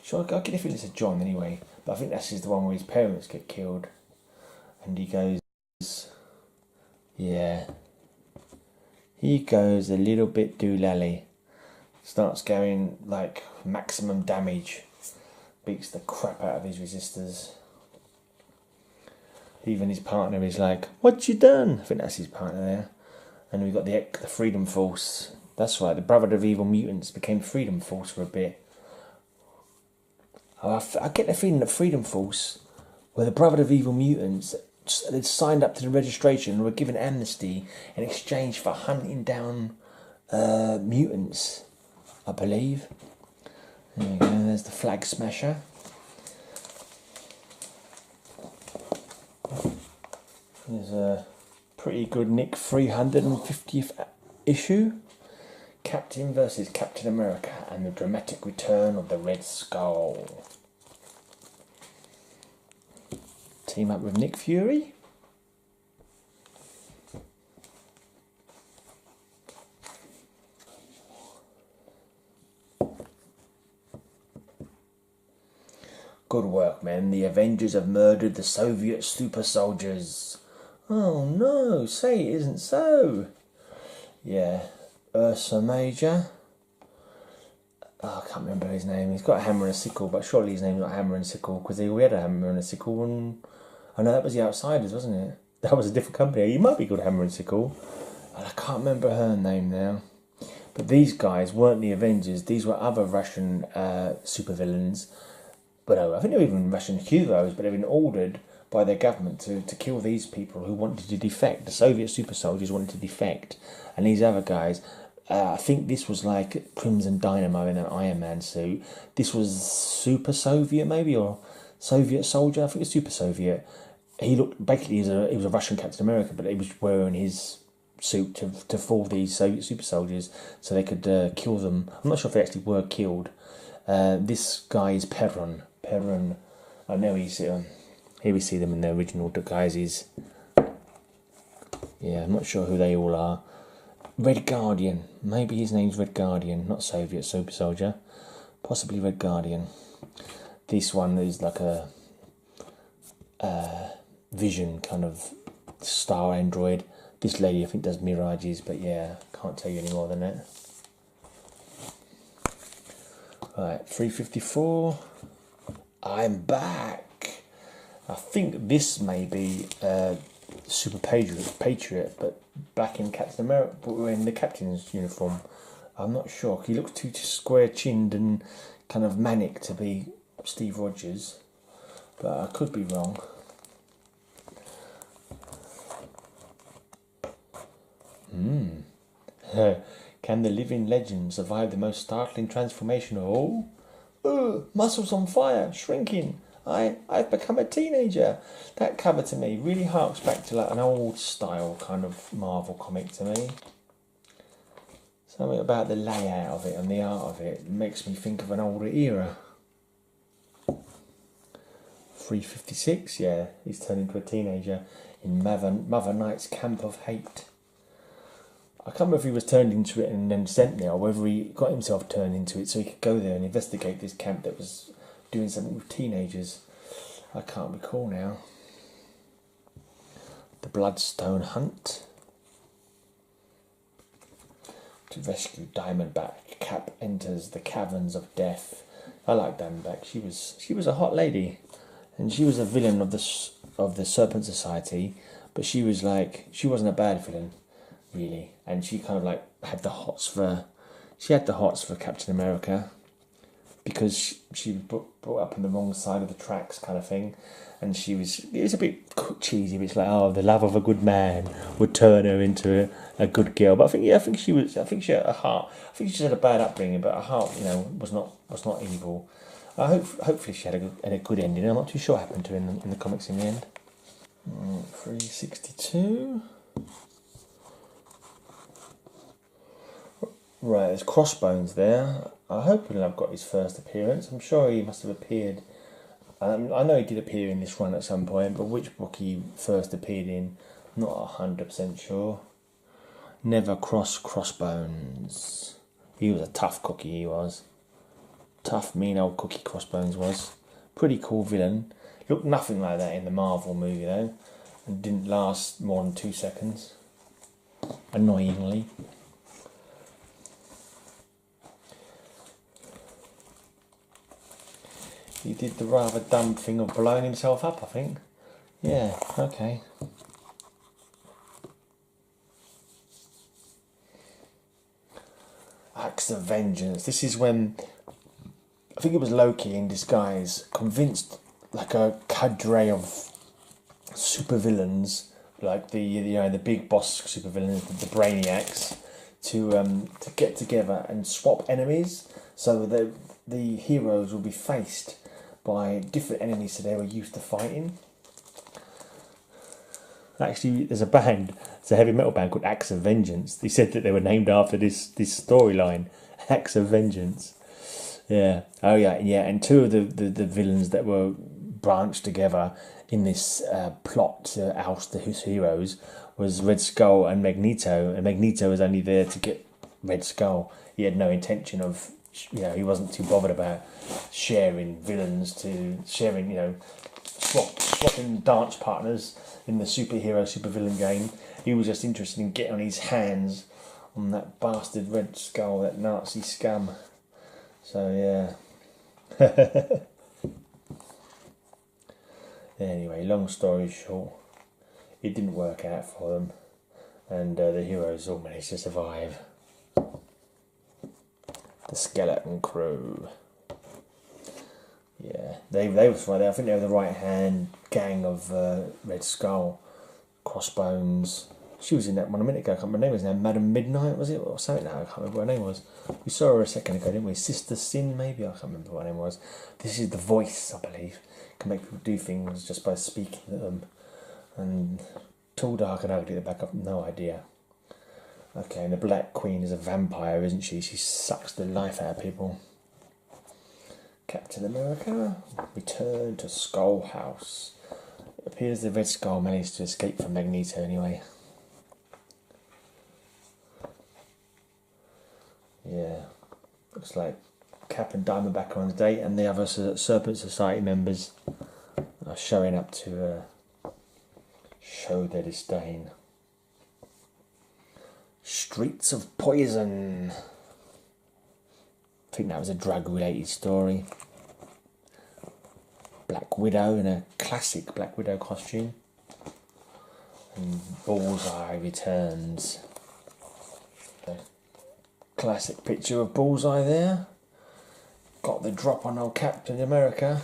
Sure, I get a feeling it's a John anyway. But I think this is the one where his parents get killed. And he goes, yeah. He goes a little bit doolally. Starts going like maximum damage. Beats the crap out of his resistors. Even his partner is like, "What you done?" I think that's his partner there. And we've got the Freedom Force. That's right, the Brotherhood of Evil Mutants became Freedom Force for a bit. I get the feeling that Freedom Force were the Brotherhood of Evil Mutants. They'd signed up to the registration and were given amnesty in exchange for hunting down mutants, I believe. There you go, there's the Flag Smasher. There's a pretty good Nick 350th issue. Captain versus Captain America and the dramatic return of the Red Skull. Team up with Nick Fury. Good work, men. The Avengers have murdered the Soviet super soldiers. Oh no, say it isn't so. Yeah, Ursa Major. Oh, I can't remember his name. He's got a hammer and a sickle, but surely his name's not Hammer and Sickle because we had a hammer and a sickle. And I know that was the Outsiders, wasn't it? That was a different company. He might be called Hammer and Sickle. And I can't remember her name now. But these guys weren't the Avengers. These were other Russian supervillains. But I think they were even Russian heroes, but they've been ordered by their government to kill these people who wanted to defect. The Soviet super soldiers wanted to defect. And these other guys, I think this was like Crimson Dynamo in an Iron Man suit. This was Super Soviet maybe, or Soviet soldier. I think it's Super Soviet. He looked, basically he was a Russian Captain America, but he was wearing his suit to fool these Soviet super soldiers so they could kill them. I'm not sure if they actually were killed. This guy is Perron. I know here we see them in their original disguises. Yeah, I'm not sure who they all are. Red Guardian. Maybe his name's Red Guardian, not Soviet super soldier. Possibly Red Guardian. This one is like a Vision kind of star android. This lady I think does mirages, but yeah, can't tell you any more than that. Right, 354. I'm back. I think this may be Super Patriot, but back in Captain America, but we're in the captain's uniform. I'm not sure. He looks too square-chinned and kind of manic to be Steve Rogers, but I could be wrong. Can the living legend survive the most startling transformation of all? Muscles on fire, shrinking. I've become a teenager. That cover to me really harks back to like an old style kind of Marvel comic to me. Something about the layout of it and the art of it makes me think of an older era. 356, yeah, he's turned into a teenager in Mother Knight's Camp of Hate. I can't remember if he was turned into it and then sent there, or whether he got himself turned into it so he could go there and investigate this camp that was doing something with teenagers. I can't recall now. The Bloodstone Hunt. To rescue Diamondback, Cap enters the caverns of death. I like Diamondback. She was a hot lady, and she was a villain of the Serpent Society, but she wasn't a bad villain, really, and she kind of like had the hots for Captain America because she was brought up on the wrong side of the tracks kind of thing, and it was a bit cheesy, but it's like, oh, the love of a good man would turn her into a good girl. But I think she had a heart. I think she had a bad upbringing, but her heart, was not evil. Hopefully she had a good ending. I'm not too sure what happened to her in the comics in the end. 362. Right, there's Crossbones there. I hope I've got his first appearance. I'm sure he must have appeared. I know he did appear in this run at some point, but which book he first appeared in, I'm not 100% sure. Never Cross Crossbones. He was a tough cookie, he was. Tough, mean old cookie Crossbones was. Pretty cool villain. Looked nothing like that in the Marvel movie though, and didn't last more than 2 seconds. Annoyingly. He did the rather dumb thing of blowing himself up, I think. Yeah, okay. Acts of Vengeance. This is when, I think it was Loki in disguise, convinced like a cadre of supervillains, like the big boss supervillains, the Brainiacs, to get together and swap enemies, so that the heroes will be faced by different enemies that they were used to fighting. Actually, there's a band, it's a heavy metal band called Acts of Vengeance. They said that they were named after this storyline, Acts of Vengeance. Yeah. Oh yeah, yeah. And two of the villains that were branched together in this plot to oust the heroes was Red Skull and Magneto. And Magneto was only there to get Red Skull. He had no intention of, he wasn't too bothered about sharing villains, swapping dance partners in the supervillain game. He was just interested in getting on his hands on that bastard Red Skull, that Nazi scum. So yeah. Anyway, long story short, it didn't work out for them, and the heroes all managed to survive. The Skeleton Crew. Yeah, they were right there. I think they were the right hand gang of Red Skull, Crossbones. She was in that one a minute ago. I can't remember her name. Was now Madam Midnight, was it, or something? No, I can't remember what her name was. We saw her a second ago, didn't we? Sister Sin, maybe. I can't remember what her name was. This is the voice, I believe. Can make people do things just by speaking to them. And Tall, Dark and Ugly at the back. I've no idea. Okay, and the Black Queen is a vampire, isn't she? She sucks the life out of people. Captain America, return to Skull House. It appears the Red Skull managed to escape from Magneto anyway. Yeah, looks like Cap and Diamondback are on the date, and the other Serpent Society members are showing up to show their disdain. Streets of Poison. I think that was a drug-related story. Black Widow in a classic Black Widow costume. And Bullseye returns. A classic picture of Bullseye there. Got the drop on old Captain America.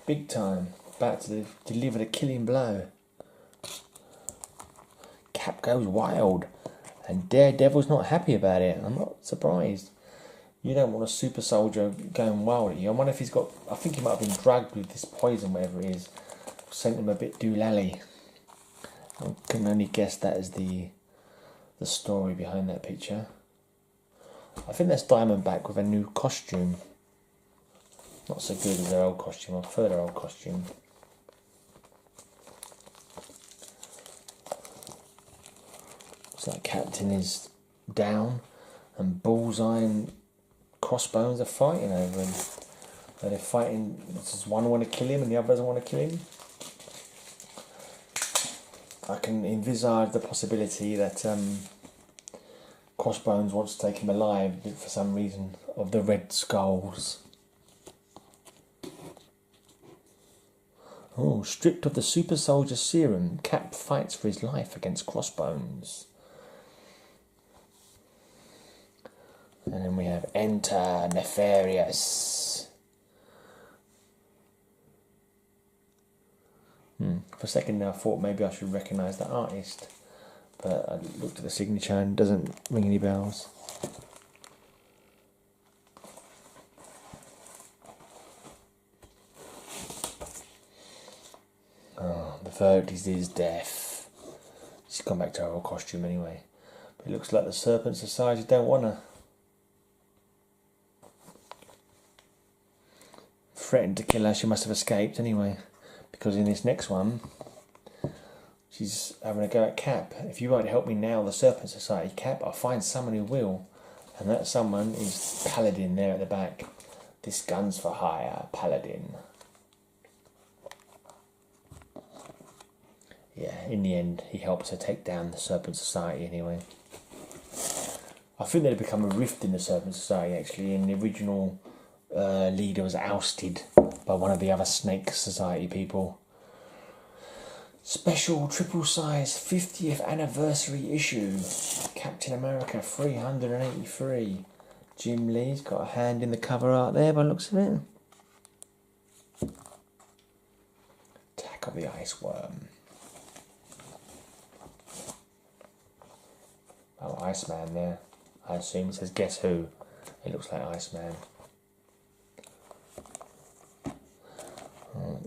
Big time. About to deliver the killing blow. Cap goes wild. And Daredevil's not happy about it. I'm not surprised. You don't want a super soldier going wild at you. I wonder if he's got... I think he might have been drugged with this poison, whatever it is. Sent him a bit doolally. I can only guess that is the story behind that picture. I think that's Diamondback with a new costume. Not so good as their old costume. I prefer their old costume. Looks like Captain is down, and Bullseye and Crossbones are fighting over him. They're fighting. Does one want to kill him and the other doesn't want to kill him? I can envisage the possibility that Crossbones wants to take him alive for some reason of the Red Skulls. Oh, stripped of the super soldier serum, Cap fights for his life against Crossbones. And then we have Enter Nefarious. For a second now I thought maybe I should recognise the artist, but I looked at the signature and it doesn't ring any bells. Oh, the verdict is his death. She's gone back to her old costume anyway. But it looks like the Serpent Society don't want her. Threatened to kill her, she must have escaped anyway. Because in this next one, she's having a go at Cap. If you won't help me now, the Serpent Society, Cap, I'll find someone who will. And that someone is Paladin there at the back. This gun's for hire, Paladin. Yeah, in the end, he helps her take down the Serpent Society anyway. I think there'd become a rift in the Serpent Society actually. In the original leader was ousted by one of the other Snake Society people. Special triple size 50th anniversary issue. Captain America 383. Jim Lee's got a hand in the cover art there by the looks of it. Attack of the Iceworm. Oh, Iceman there. I assume it says Guess Who. It looks like Iceman.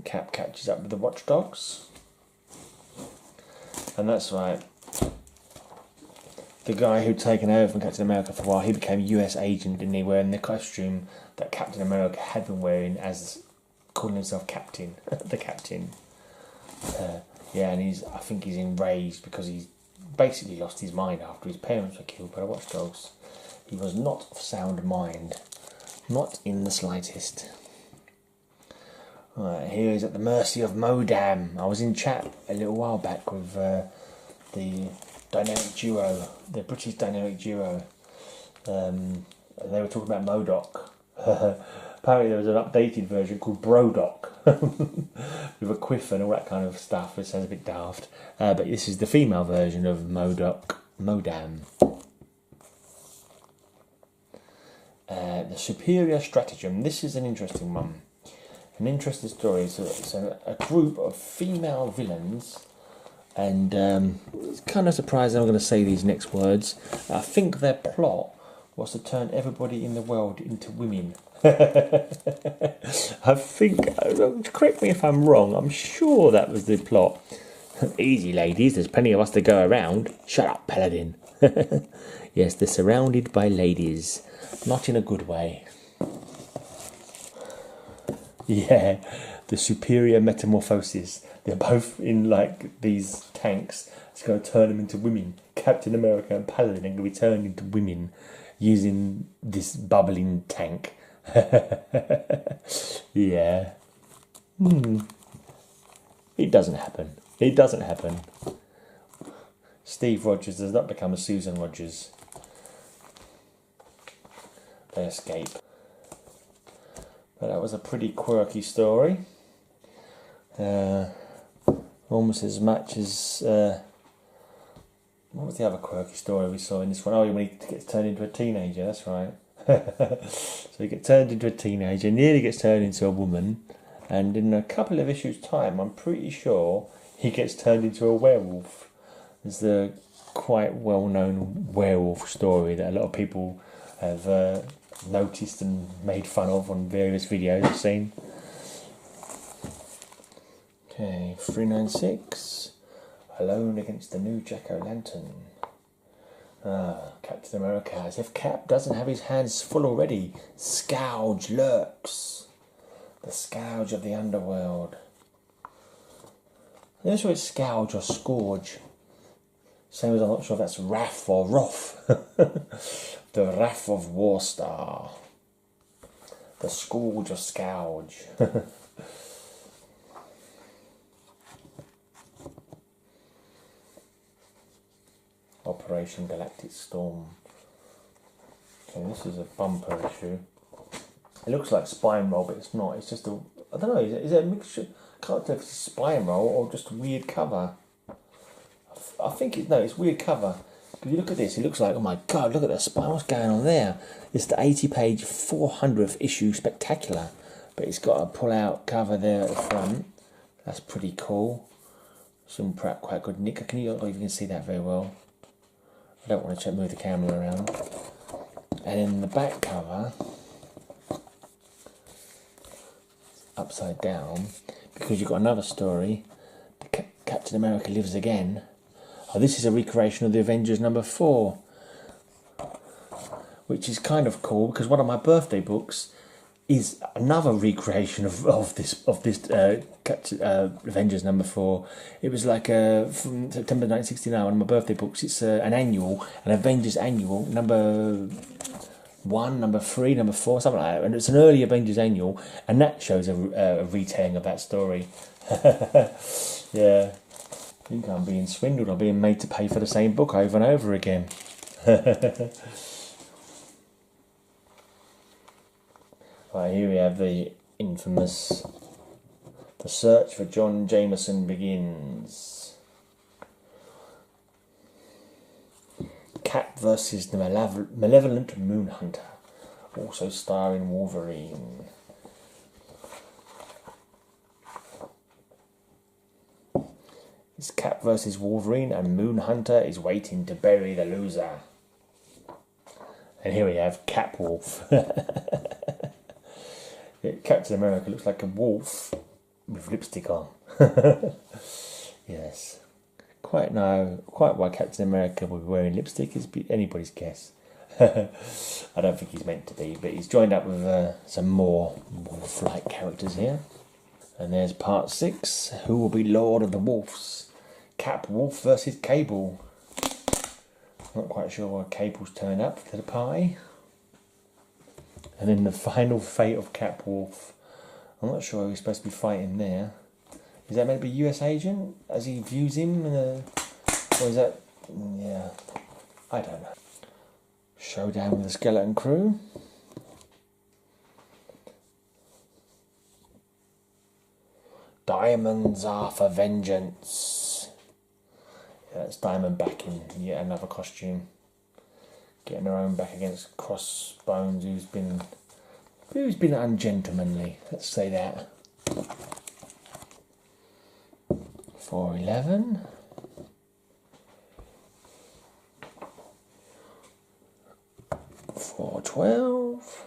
Cap catches up with the Watchdogs. And that's right. The guy who'd taken over from Captain America for a while, he became US agent, didn't he? Wearing the costume that Captain America had been wearing, as calling himself Captain, the Captain. Yeah, and I think he's enraged because he's basically lost his mind after his parents were killed by the Watchdogs. He was not of sound mind, not in the slightest. Right, here he's at the mercy of Modam. I was in chat a little while back with the dynamic duo, the British dynamic duo. They were talking about MODOK. Apparently there was an updated version called Brodock with a quiff and all that kind of stuff, which sounds a bit daft. But this is the female version of MODOK, Modam. The Superior Stratagem. This is an interesting one. An interesting story. So it's a group of female villains, and it's kind of surprising I'm going to say these next words. I think their plot was to turn everybody in the world into women. I think, correct me if I'm wrong, I'm sure that was the plot. Easy, ladies, there's plenty of us to go around. Shut up, Paladin. Yes, they're surrounded by ladies, not in a good way. Yeah, the superior metamorphosis. They're both in like these tanks. It's going to turn them into women. Captain America and Paladin are going to be turned into women using this bubbling tank. Yeah. It doesn't happen. It doesn't happen. Steve Rogers does not become a Susan Rogers. They escape. But that was a pretty quirky story. Almost as much as... what was the other quirky story we saw in this one? Oh, when he gets turned into a teenager, that's right. So he gets turned into a teenager, nearly gets turned into a woman, and in a couple of issues' time, I'm pretty sure he gets turned into a werewolf. It's the quite well-known werewolf story that a lot of people have noticed and made fun of on various videos I've seen. Okay, 396. Alone against the new Jack-O-Lantern. Captain America, as if Cap doesn't have his hands full already. Scourge lurks. The Scourge of the underworld. I'm not sure it's Scourge or Scourge. Same as I'm not sure if that's Wrath or Wrath. The Wrath of Warstar. The Scourge of Scourge. Operation Galactic Storm. Okay, this is a bumper issue. It looks like Spine Roll, but it's not. It's just a... I don't know, is it a mixture? I can't tell if it's Spine Roll or just a weird cover. I think it's weird cover. If you look at this, it looks like, oh my god, look at the spine, what's going on there? It's the 80-page 400th issue spectacular, but it's got a pull-out cover there at the front. That's pretty cool. Some quite good nick. I don't know if you can see that very well. I don't want to move the camera around. And in the back cover, upside down, because you've got another story, Captain America Lives Again. Oh, this is a recreation of the Avengers #4, which is kind of cool because one of my birthday books is another recreation of this Avengers #4. It was like from September 1969, one of my birthday books. It's an Avengers annual, number 1, number 3, number 4, something like that. And it's an early Avengers annual, and that shows a retelling of that story. Yeah. I think I'm being swindled. I'm being made to pay for the same book over and over again. Right, here we have the infamous The Search for John Jameson begins. Cap versus the Malevolent Moon Hunter, also starring Wolverine. It's Cap versus Wolverine, and Moon Hunter is waiting to bury the loser. And here we have Cap Wolf. Captain America looks like a wolf with lipstick on. Yes. Quite why Captain America would be wearing lipstick is anybody's guess. I don't think he's meant to be, but he's joined up with some more wolf-like characters here. And there's part 6. Who will be Lord of the Wolves? Cap Wolf versus Cable. Not quite sure why Cable's turned up to the party. And then the final fate of Cap Wolf. I'm not sure who he's supposed to be fighting there. Is that meant to be US agent as he views him? Or is that... yeah, I don't know. Showdown with the Skeleton Crew. Diamonds are for vengeance. Yeah, that's Diamond back in yet another costume. Getting her own back against Crossbones, who's been ungentlemanly. Let's say that. 411. For 12.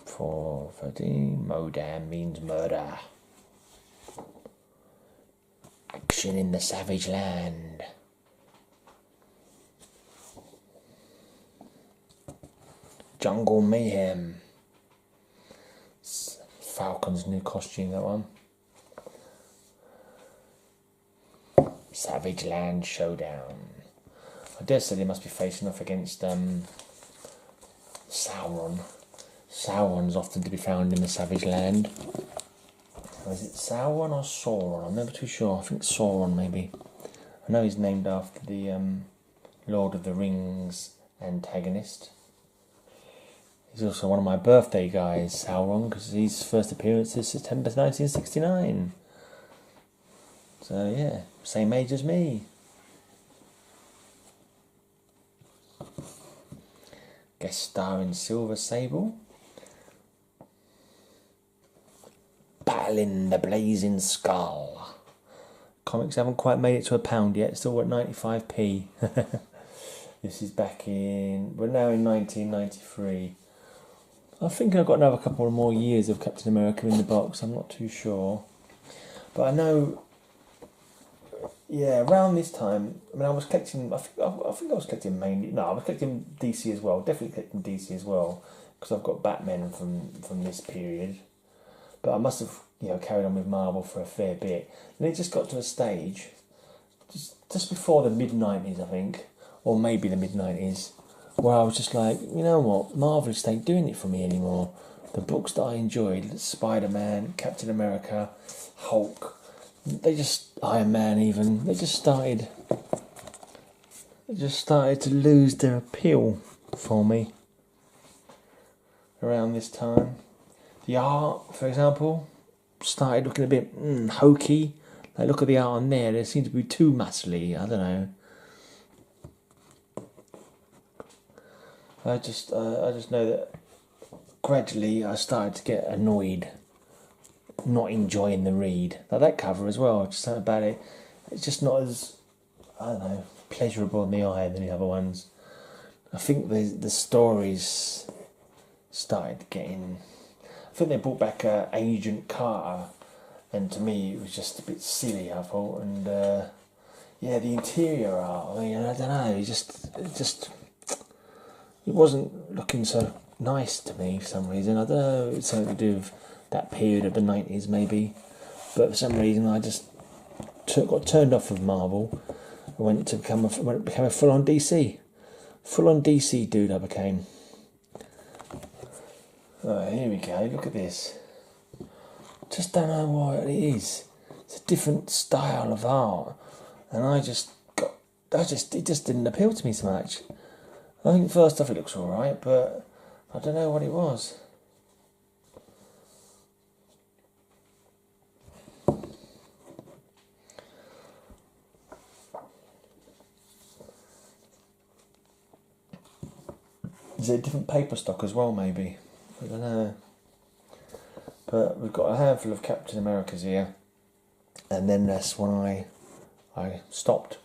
For 13. Modam means murder. Action in the Savage Land. Jungle Mayhem. Falcon's new costume, that one. Savage Land Showdown. I dare say they must be facing off against Sauron. Sauron's often to be found in the Savage Land. Or is it Sauron or Sauron? I'm never too sure. I think Sauron, maybe. I know he's named after the Lord of the Rings antagonist. He's also one of my birthday guys, Sauron, because his first appearance is September 1969. So yeah, same age as me. Guest starring Silver Sable. Battling the Blazing Skull. Comics haven't quite made it to £1 yet, still at 95p. This is back in... we're now in 1993. I think I've got another couple more years of Captain America in the box, I'm not too sure. But I know... yeah, around this time, I mean, I was collecting... I think I was collecting mainly... no, I was collecting DC as well, definitely collecting DC as well, because I've got Batman from this period. But I must have, carried on with Marvel for a fair bit. And it just got to a stage, just before the mid-90s, I think, or maybe the mid-90s, where I was just like, you know what, Marvel just ain't doing it for me anymore. The books that I enjoyed, Spider-Man, Captain America, Hulk, Iron Man even, they just started to lose their appeal for me around this time. The art, for example, started looking a bit hokey. Like, look at the art on there. There seems to be too muscly. I don't know. I just know that gradually I started to get annoyed, not enjoying the read. Like that cover as well. Just something about it. It's just not as, I don't know, pleasurable in the eye than the other ones. I think the stories started getting... I think they brought back Agent Carter, and to me it was just a bit silly, I thought. And yeah, the interior art, I mean, I don't know, it wasn't looking so nice to me for some reason. I don't know, it's something to do with that period of the 90s maybe, but for some reason I just got turned off of Marvel. I went to become a full-on DC dude I became. Oh, here we go, look at this. Just don't know what it is. It's a different style of art. And it just didn't appeal to me so much. I think first off it looks alright, but I don't know what it was. Is it a different paper stock as well, maybe? I don't know. But we've got a handful of Captain Americas here. And then that's when I stopped.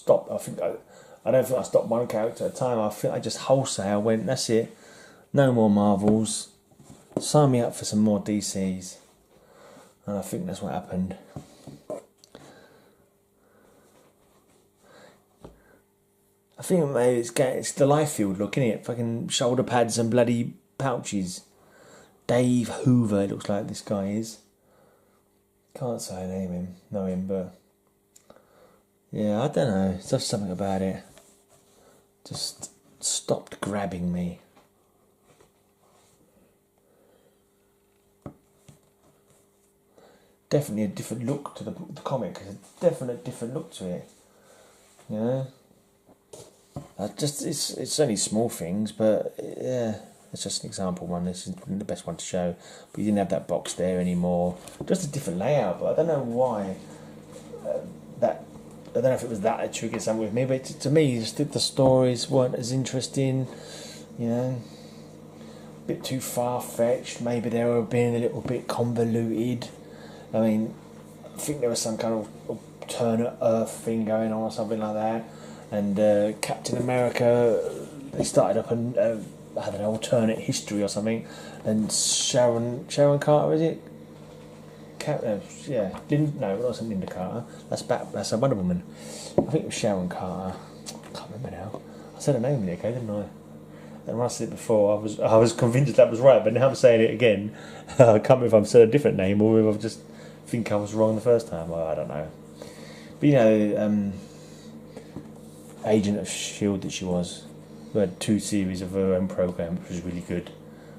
I don't think I stopped one character at a time. I think I just wholesale went, that's it. No more Marvels. Sign me up for some more DCs. And I think that's what happened. I think maybe it's the Liefeld look, isn't it? Fucking shoulder pads and bloody pouches. Dave Hoover, it looks like this guy is. Can't say I know him, but yeah, I don't know. It's just something about it. Just stopped grabbing me. Definitely a different look to the comic. There's a definite different look to it. You know? It's only small things, but yeah, it's just an example one. This is the best one to show. But you didn't have that box there anymore. Just a different layout, but I don't know why. I don't know if it was that triggered something with me, but to me, just the stories weren't as interesting. You know, a bit too far fetched. Maybe they were being a little bit convoluted. I mean, I think there was some kind of alternate Earth thing going on or something like that. And Captain America, they started up an alternate history or something. And Sharon Carter, is it? No, it wasn't Linda Carter. That's a Wonder Woman. I think it was Sharon Carter. I can't remember now. I said her name the other day, didn't I? And when I said it before, I was convinced that was right, but now I'm saying it again. I can't remember if I've said a different name or if I just think I was wrong the first time. Well, I don't know. But you know, Agent of S.H.I.E.L.D. that she was. We had 2 series of her own programme, which was really good,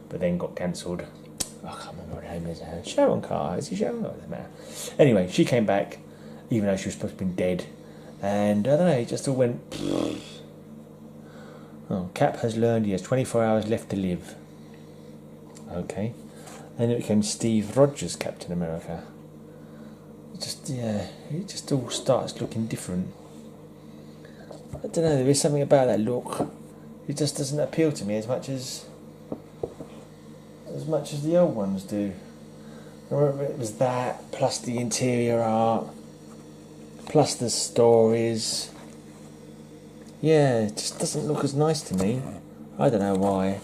but then got cancelled. I can't remember what her name is now. Sharon Carter, is it Sharon? Oh, it doesn't matter. Anyway, she came back, even though she was supposed to be dead. And I don't know, it just all went. Oh, Cap has learned he has 24 hours left to live. Okay. Then it became Steve Rogers, Captain America. It just all starts looking different. I don't know, there is something about that look. It just doesn't appeal to me as much as the old ones do. I remember it was that, plus the interior art, plus the stories. Yeah, it just doesn't look as nice to me. I don't know why.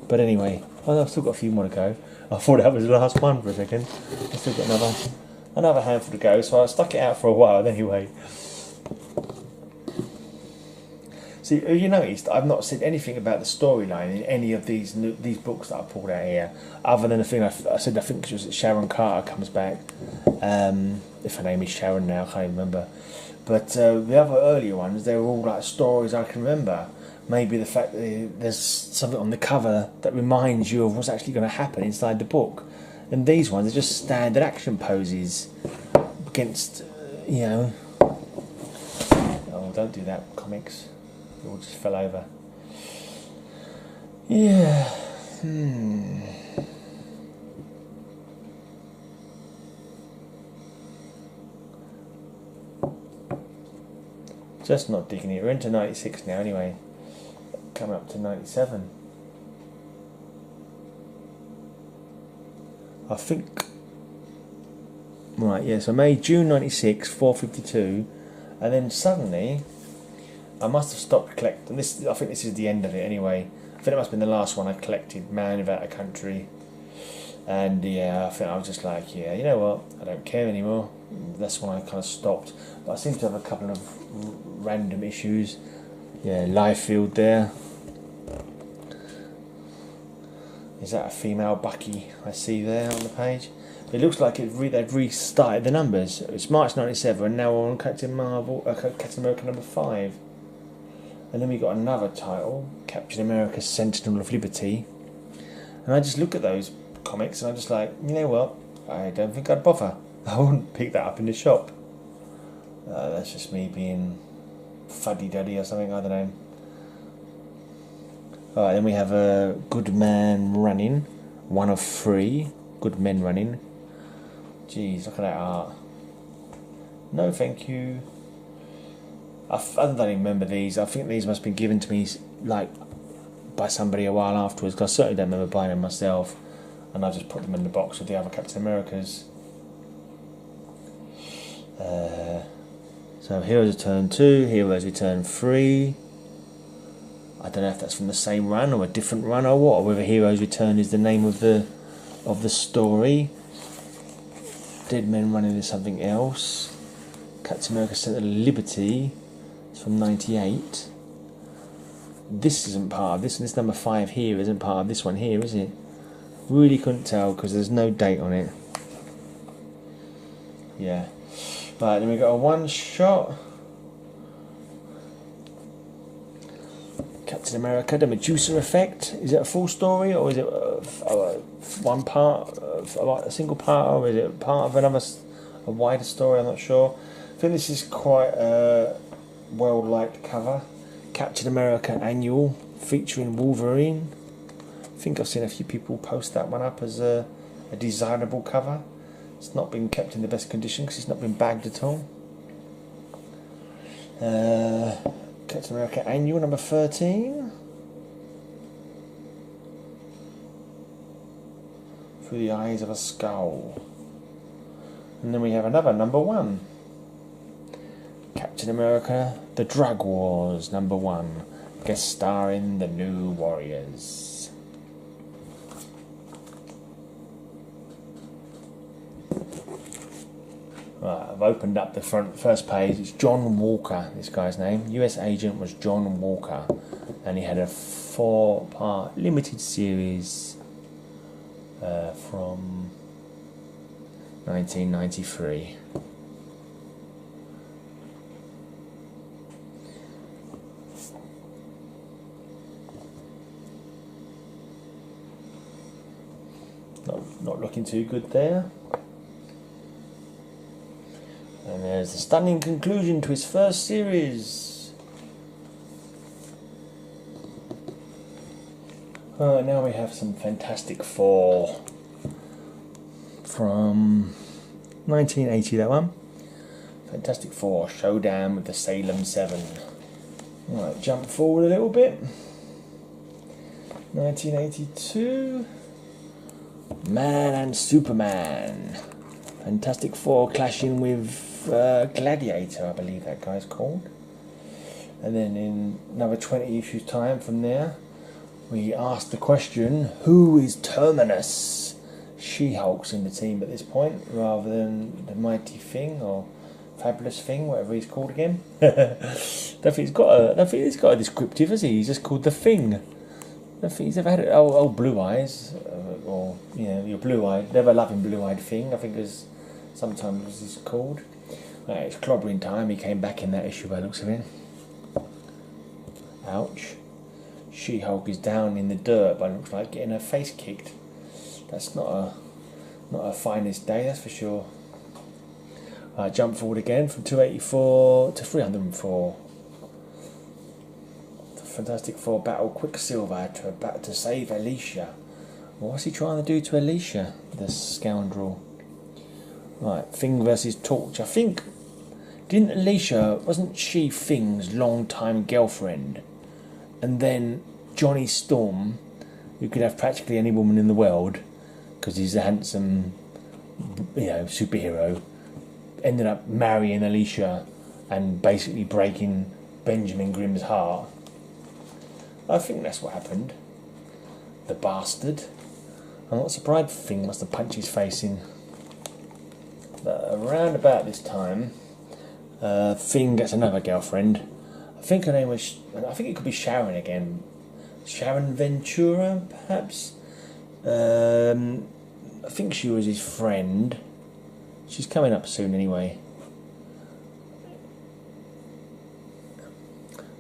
But anyway, I've still got a few more to go. I thought that was the last one for a second. I've still got another handful to go, so I stuck it out for a while anyway. See, you noticed I've not said anything about the storyline in any of these books that I pulled out here, other than the thing I said. I think it was that Sharon Carter comes back. If her name is Sharon now, I can't remember. But the other earlier ones, they were all like stories I can remember. Maybe the fact that there's something on the cover that reminds you of what's actually going to happen inside the book. And these ones are just standard action poses against, Oh, don't do that, comics. It all just fell over. Yeah. Just not digging it. We're into 96 now anyway. Coming up to 97. I think. Right, yeah, so June 96, 452. And then suddenly, I must have stopped collecting. I think this is the end of it anyway. I think it must have been the last one I collected, Man Without a Country. And yeah, I think I was just like, yeah, you know what, I don't care anymore. That's when I kind of stopped. But I seem to have a couple of random issues. Yeah, Liefeld there. Is that a female Bucky I see there on the page? It looks like they've restarted the numbers. It's March 97 and now we're on Captain America number 5. And then we got another title, Captain America Sentinel of Liberty. And I just look at those comics and I'm just like, you know what, I don't think I'd bother. I wouldn't pick that up in the shop. That's just me being fuddy-duddy or something, I don't know. Alright, then we have a Good Man Running. 1 of 3. Good Men Running. Jeez, look at that art. No, thank you. I don't even remember these. I think these must have been given to me like by somebody a while afterwards, because I certainly don't remember buying them myself. And I just put them in the box with the other Captain Americas. So Heroes Return 2, Heroes Return 3. I don't know if that's from the same run or a different run or what, or whether Heroes Return is the name of the story. Dead Men Running is something else. Captain America Center of Liberty. It's from 98. This isn't part of this. This number 5 here isn't part of this one here, is it? Really couldn't tell because there's no date on it. Yeah. Right, then we got a one shot. Captain America, the Medusa Effect. Is it a full story or is it one part, a single part, or is it part of a wider story? I'm not sure. I think this is quite a well-liked cover. Captain America Annual featuring Wolverine. I think I've seen a few people post that one up as a desirable cover. It's not been kept in the best condition because it's not been bagged at all. Captain America Annual number 13. Through the Eyes of a Skull. And then we have another number 1. Captain America The Drug Wars number 1. Guest starring the New Warriors. Right, I've opened up the first page. It's John Walker, this guy's name. US agent was John Walker, and he had a 4-part limited series from 1993. Not looking too good there. And there's the stunning conclusion to his first series. Now we have some Fantastic Four from 1980, that one. Fantastic Four, Showdown with the Salem 7. Right, jump forward a little bit. 1982. Man and Superman. Fantastic Four clashing with Gladiator, I believe that guy's called. And then in another 20 issues time from there, we asked the question, who is Terminus? She-Hulk's in the team at this point, rather than the Mighty Thing or Fabulous Thing, whatever he's called again. don't think he's got a descriptive, has he? He's just called the Thing. I don't think he's ever had it. Oh, Blue Eyes, or your blue-eyed, never loving blue-eyed Thing, I think is sometimes he's called. Right, it's clobbering time. He came back in that issue by the looks of it. Ouch. She-Hulk is down in the dirt by the looks like, getting her face kicked. That's not her finest day, that's for sure. Jump forward again from 284 to 304. The Fantastic Four battle Quicksilver to save Alicia. What's he trying to do to Alicia, the scoundrel? Right, Thing versus Torch. I think, wasn't she Thing's long-time girlfriend? And then Johnny Storm, who could have practically any woman in the world, because he's a handsome, superhero, ended up marrying Alicia and basically breaking Benjamin Grimm's heart. I think that's what happened. The bastard. I'm not surprised Thing must have punched his face in. But around about this time, Thing gets another girlfriend. I think her name was, I think it could be Sharon again. Sharon Ventura, perhaps? I think she was his friend. She's coming up soon anyway.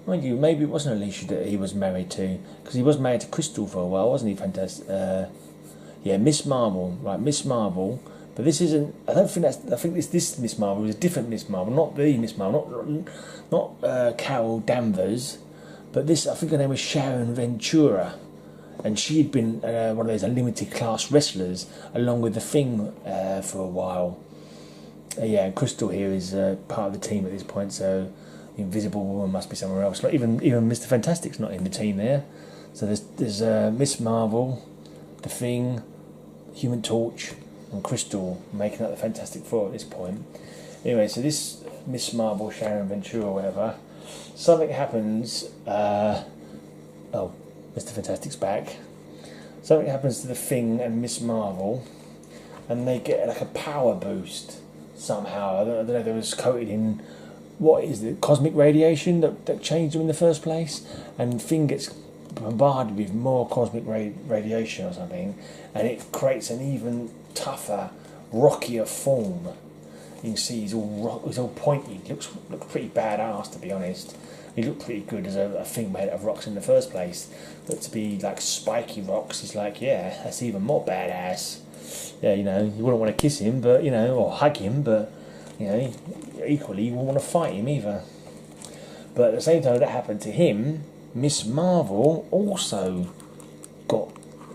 Mind you, maybe it wasn't Alicia that he was married to, because he was married to Crystal for a while, wasn't he? Fantastic. Miss Marvel. Right, Miss Marvel. But this isn't. I think this Miss Marvel is a different Miss Marvel, not the Miss Marvel, not Carol Danvers, But this, I think her name was Sharon Ventura, and she'd been one of those unlimited class wrestlers along with the Thing for a while. Yeah, and Crystal here is part of the team at this point, so the Invisible Woman must be somewhere else. Like even Mr. Fantastic's not in the team there. So there's Miss Marvel, the Thing, Human Torch, and Crystal making up the Fantastic Four at this point. Anyway, so this Miss Marvel, Sharon Ventura, or whatever, something happens. Oh, Mr. Fantastic's back. Something happens to the Thing and Miss Marvel, and they get like a power boost somehow. I don't know. They was coated in what is it? Cosmic radiation that changed them in the first place, and Thing gets bombarded with more cosmic radiation or something, and it creates an even tougher, rockier form. You can see he's all pointy. Looks pretty badass, to be honest. He looked pretty good as a thing made out of rocks in the first place, but to be like spiky rocks is like, yeah, that's even more badass. Yeah, you know, you wouldn't want to kiss him, but you know, or hug him, but you know, equally you wouldn't want to fight him either. But at the same time that happened to him, Miss Marvel also got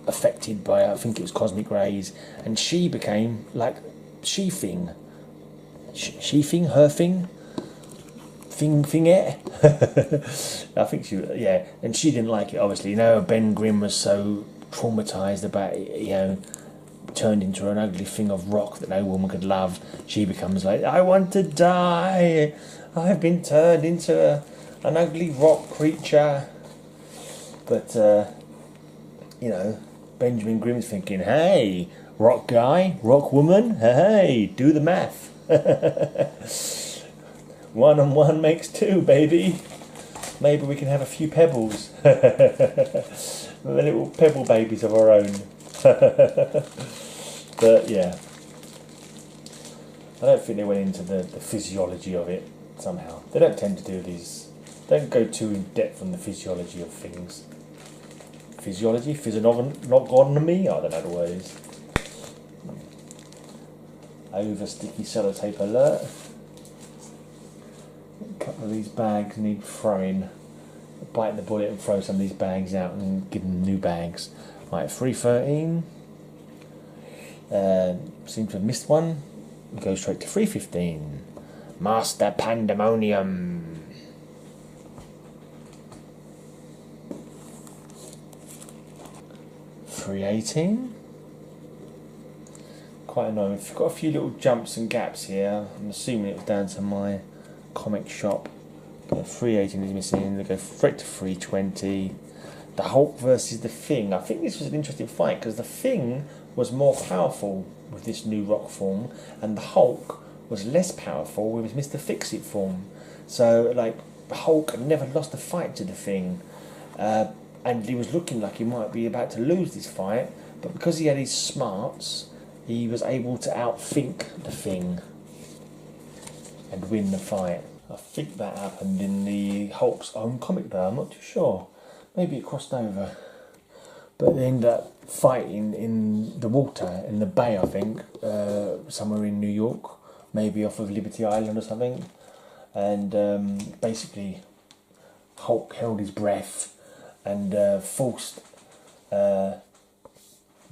affected by, I think it was cosmic rays, and she became like She-Thing. She-Thing? Her Thing? Thingette? I think she, yeah, and she didn't like it, obviously. You know, Ben Grimm was so traumatised about it, you know, turned into an ugly thing of rock that no woman could love. She becomes like, I want to die. I've been turned into an ugly rock creature. But, you know, Benjamin Grimm's thinking, hey, rock guy, rock woman, hey, do the math. 1 and 1 makes 2, baby. Maybe we can have a few pebbles. The little pebble babies of our own. But yeah, I don't think they went into the physiology of it somehow. They don't tend to do these. They don't go too in depth on the physiology of things. Physiology? Physiognomy? I don't know the word is. Over sticky sellotape alert. A couple of these bags need throwing. Bite the bullet and throw some of these bags out and give them new bags. Right, 313. Seem to have missed one. We go straight to 315. Master Pandemonium. 318. Quite annoying. We've got a few little jumps and gaps here. I'm assuming it was down to my comic shop. But 318 is missing. They go straight to 320. The Hulk versus the Thing. I think this was an interesting fight because the Thing was more powerful with this new rock form, and the Hulk was less powerful with his Mr. Fix-It form. So, like, the Hulk had never lost a fight to the Thing, and he was looking like he might be about to lose this fight, but because he had his smarts, he was able to outthink the Thing and win the fight. I think that happened in the Hulk's own comic though, I'm not too sure. Maybe it crossed over. But they ended up fighting in the water, in the bay, I think, somewhere in New York, maybe off of Liberty Island or something. And basically, Hulk held his breath and forced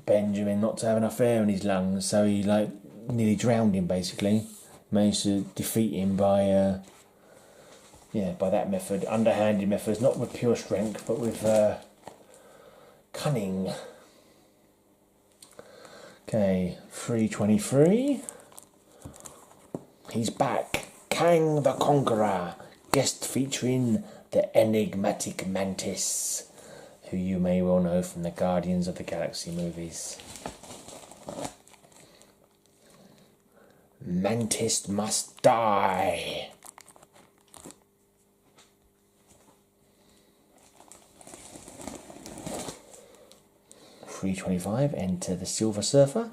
Benjamin not to have enough air in his lungs, so he like nearly drowned him. Basically, managed to defeat him by by that method, underhanded methods, not with pure strength, but with cunning. Okay, 323. He's back. Kang the Conqueror, guest featuring the enigmatic Mantis, who you may well know from the Guardians of the Galaxy movies. Mantis must die. .325, enter the Silver Surfer,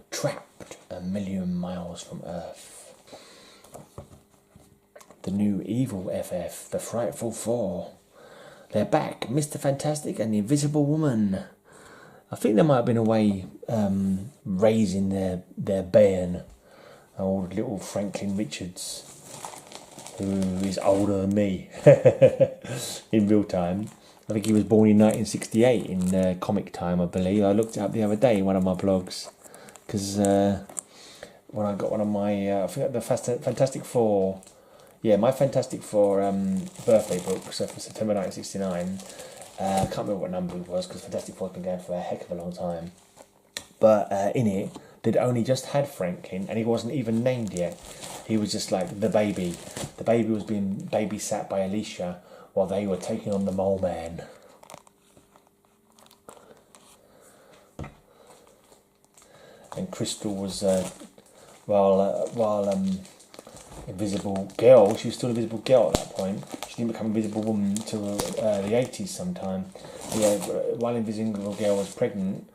trapped 1,000,000 miles from Earth. The new evil FF, the Frightful Four. They're back, Mr. Fantastic and the Invisible Woman. I think there might have been a way raising their bairn, old little Franklin Richards, who is older than me in real time. I think he was born in 1968 in Comic Time, I believe. I looked it up the other day in one of my blogs because when I got one of my, I think the Fantastic Four, my Fantastic Four birthday book, so for September 1969. I can't remember what number it was because Fantastic Four's been going for a heck of a long time. But in it, they'd only just had Franklin and he wasn't even named yet. He was just like the baby. The baby was being babysat by Alicia while they were taking on the Mole Man. And Crystal was, while Invisible Girl, she was still Invisible Girl at that point. She didn't become Invisible Woman until the 80s sometime. Yeah, while Invisible Girl was pregnant,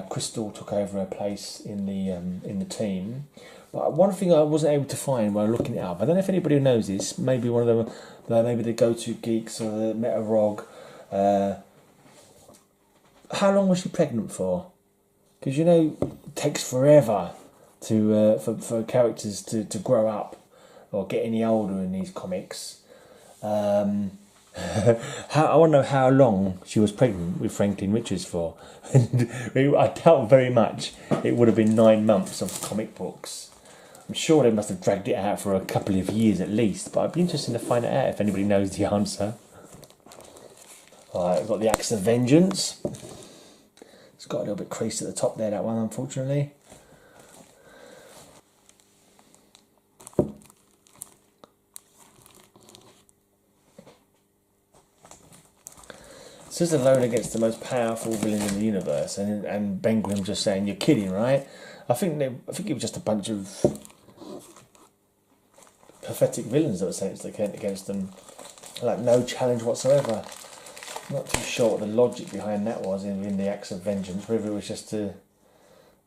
Crystal took over her place in the team. But one thing I wasn't able to find while looking it up, I don't know if anybody knows this, maybe one of them, maybe the Go-To Geeks or the Meta-Rog, how long was she pregnant for? Because you know, it takes forever to for characters to grow up or get any older in these comics. I want to know how long she was pregnant with Franklin Richards for. I doubt very much it would have been 9 months of comic books. I'm sure they must have dragged it out for a couple of years at least, but I'd be interested to find it out if anybody knows the answer. Alright, we've got the Axe of Vengeance. It's got a little bit creased at the top there, that one, unfortunately. This is alone against the most powerful villain in the universe, and Ben Grimm just saying, "You're kidding, right?" I think it was just a bunch of pathetic villains that were sent against them, like no challenge whatsoever. I'm not too sure what the logic behind that was in the Axe of Vengeance, whether it was just to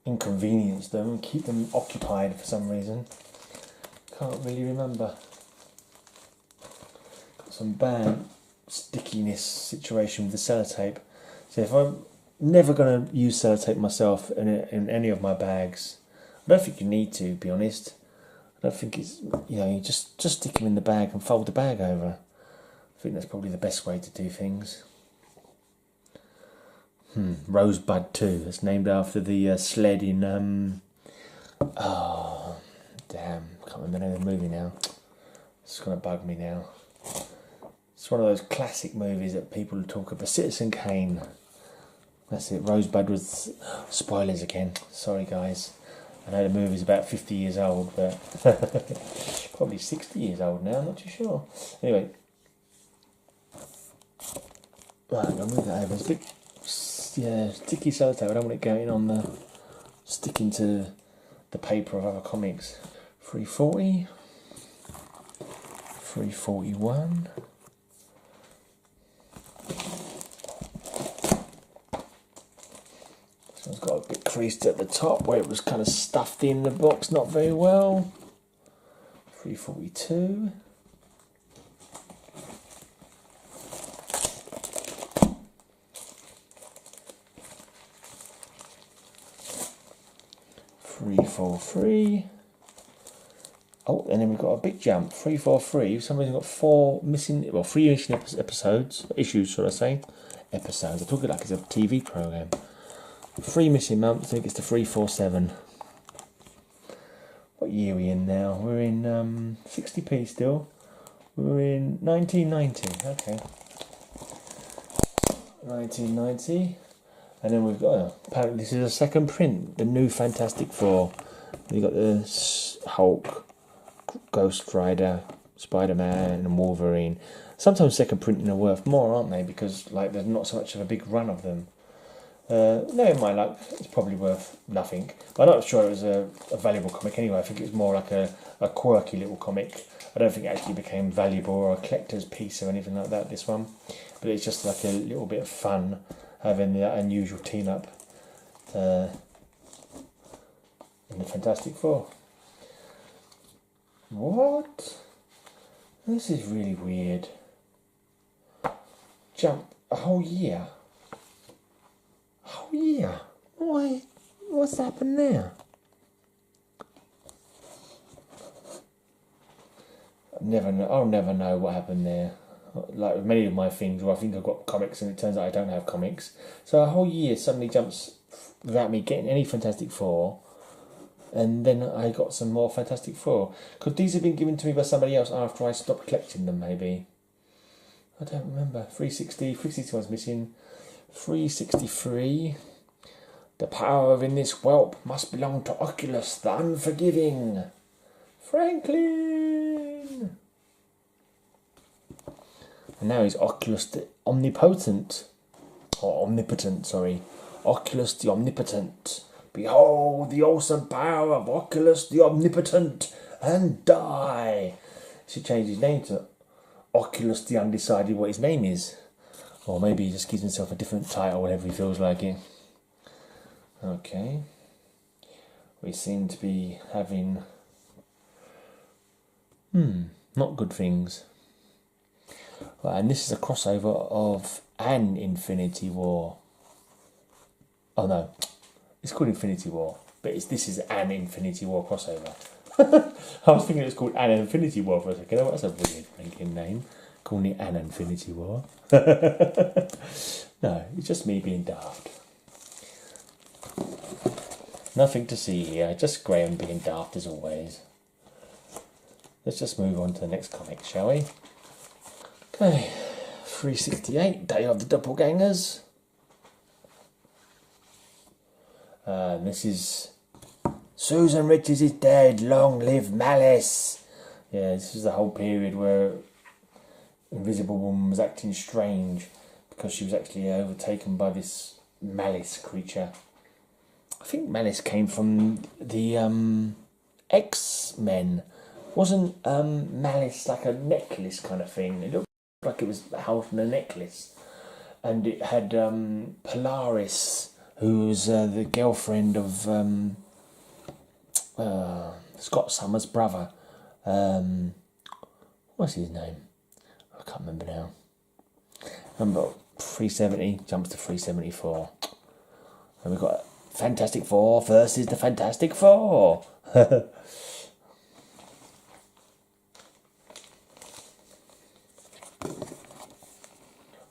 inconvenience them and keep them occupied for some reason. Can't really remember. Got some bad stickiness situation with the sellotape. So if I'm never going to use sellotape myself in any of my bags, I don't think you need to, be honest. I don't think it's, you just stick them in the bag and fold the bag over. I think that's probably the best way to do things. Rosebud 2. It's named after the sled in oh damn, can't remember the name of the movie now. It's gonna bug me now. It's one of those classic movies that people talk about. Citizen Kane. That's it. Rosebud was... Spoilers again. Sorry, guys. I know the movie's about 50 years old, but... probably 60 years old now. I'm not too sure. Anyway. Right, I'm going to move that over. It's a bit... Yeah, sticky sellotape. I don't want it going on the... sticking to the paper of other comics. 340. 341. It's got a bit creased at the top where it was kind of stuffed in the box, not very well. 342. .343. Oh, and then we've got a big jump. 343. Somebody's got 3 missing episodes. Issues, should I say? Episodes. I talk it like it's a TV program. 3 missing months. I think it's the 347. What year are we in now? We're in 60p still. We're in 1990. Okay. 1990. And then we've got, apparently this is a second print, the new Fantastic Four. You've got the Hulk, Ghost Rider, Spider-Man and Wolverine. Sometimes second printing are worth more, aren't they? Because like there's not so much of a big run of them. Knowing my luck, it's probably worth nothing. But I'm not sure it was a valuable comic anyway. I think it was more like a quirky little comic. I don't think it actually became valuable or a collector's piece or anything like that, this one. But it's just like a little bit of fun having that unusual team up in the Fantastic Four. What? This is really weird. Jump a whole year. Oh yeah, why? What's happened there? I'll never know what happened there. Like with many of my things where I think I've got comics and it turns out I don't have comics. So a whole year suddenly jumps without me getting any Fantastic Four. And then I got some more Fantastic Four. Because these have been given to me by somebody else after I stopped collecting them, maybe. I don't remember. 361's missing. 363. The power within this whelp must belong to Oculus, the unforgiving. Franklin! And now he's Oculus the omnipotent. Or omnipotent, sorry. Oculus the omnipotent. Behold the awesome power of Oculus the omnipotent, and die. He should change his name to Oculus the undecided what his name is. Or maybe he just gives himself a different title whenever he feels like it. Okay. We seem to be having not good things. Right, and this is a crossover of an Infinity War. Oh no, it's called Infinity War, but this is an Infinity War crossover. I was thinking it was called An Infinity War for a second. Oh, that's a weird thinking name, calling it An Infinity War. No, it's just me being daft. Nothing to see here, just Graham being daft as always. Let's just move on to the next comic, shall we? Okay, 368, Day of the Doppelgangers. This is Susan Richards is dead, long live Malice. Yeah, this is the whole period where Invisible Woman was acting strange because she was actually overtaken by this Malice creature. I think Malice came from the X-Men. Wasn't Malice like a necklace kind of thing? It looked like it was held in a necklace. And it had Polaris, who was the girlfriend of Scott Summers' brother. What's his name? I can't remember now. Number 370 jumps to 374. And we've got Fantastic Four versus the Fantastic Four.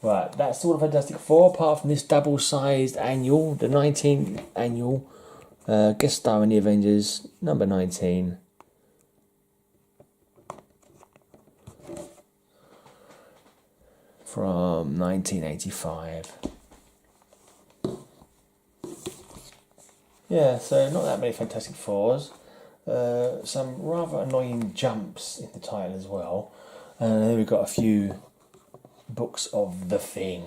Right, that's all the Fantastic Four, apart from this double-sized annual, the 19th annual, guest star in the Avengers, number 19. From 1985. Yeah, so not that many Fantastic Fours. Some rather annoying jumps in the title as well. And then we've got a few books of The Thing.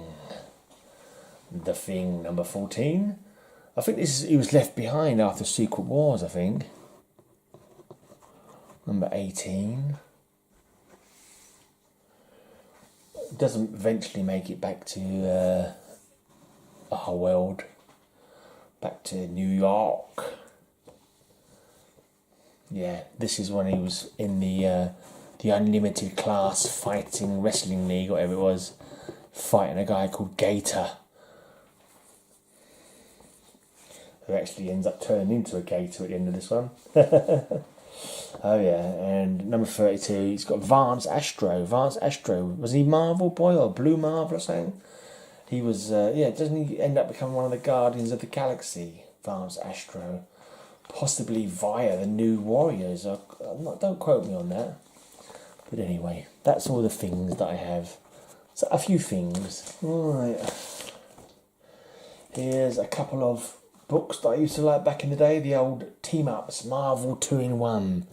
The Thing, number 14. I think he was left behind after Secret Wars, I think. Number 18. Doesn't eventually make it back to our world. Back to New York. Yeah, this is when he was in the Unlimited Class Fighting Wrestling League, whatever it was, fighting a guy called Gator, who actually ends up turning into a gator at the end of this one. Oh yeah, and number 32, he's got Vance Astro. Vance Astro, was he Marvel Boy or Blue Marvel or something? He was, doesn't he end up becoming one of the Guardians of the Galaxy, Vance Astro? Possibly via the New Warriors. Don't quote me on that. But anyway, that's all the things that I have. So a few things. Right. Here's a couple of books that I used to like back in the day. The old team-ups, Marvel 2-in-1.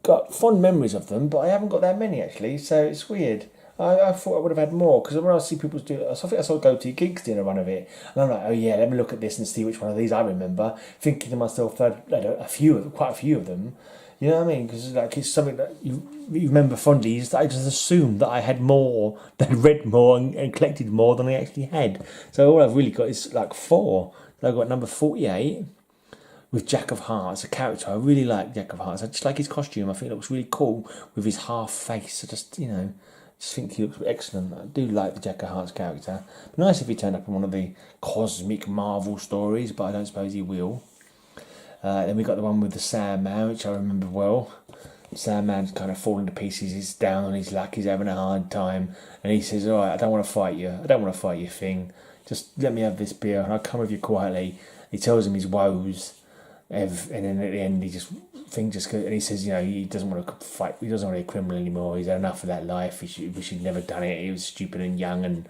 Got fond memories of them, but I haven't got that many actually, so it's weird. I thought I would have had more, because when I see people do it, I think I saw Go To Geeks doing a run of it, and I'm like, oh yeah, let me look at this and see which one of these I remember, thinking to myself that quite a few of them, you know what I mean? Because like it's something that you remember fondly. I just assumed that I had more, that I'd read more and collected more than I actually had. So all I've really got is like 4. So I've got number 48 with Jack of Hearts, a character. I really like Jack of Hearts. I just like his costume. I think it looks really cool with his half face. I just think he looks excellent. I do like the Jack of Hearts character. But nice if he turned up in one of the cosmic Marvel stories, but I don't suppose he will. Then we got the one with the Sandman, which I remember well. Sandman's kind of falling to pieces. He's down on his luck. He's having a hard time, and he says, "All right, I don't want to fight you. I don't want to fight you, Thing. Just let me have this beer, and I'll come with you quietly." He tells him his woes, and then at the end, Thing just goes, and he says, he doesn't want to fight. He doesn't want to be a criminal anymore. He's had enough of that life. He wish he'd never done it. He was stupid and young, and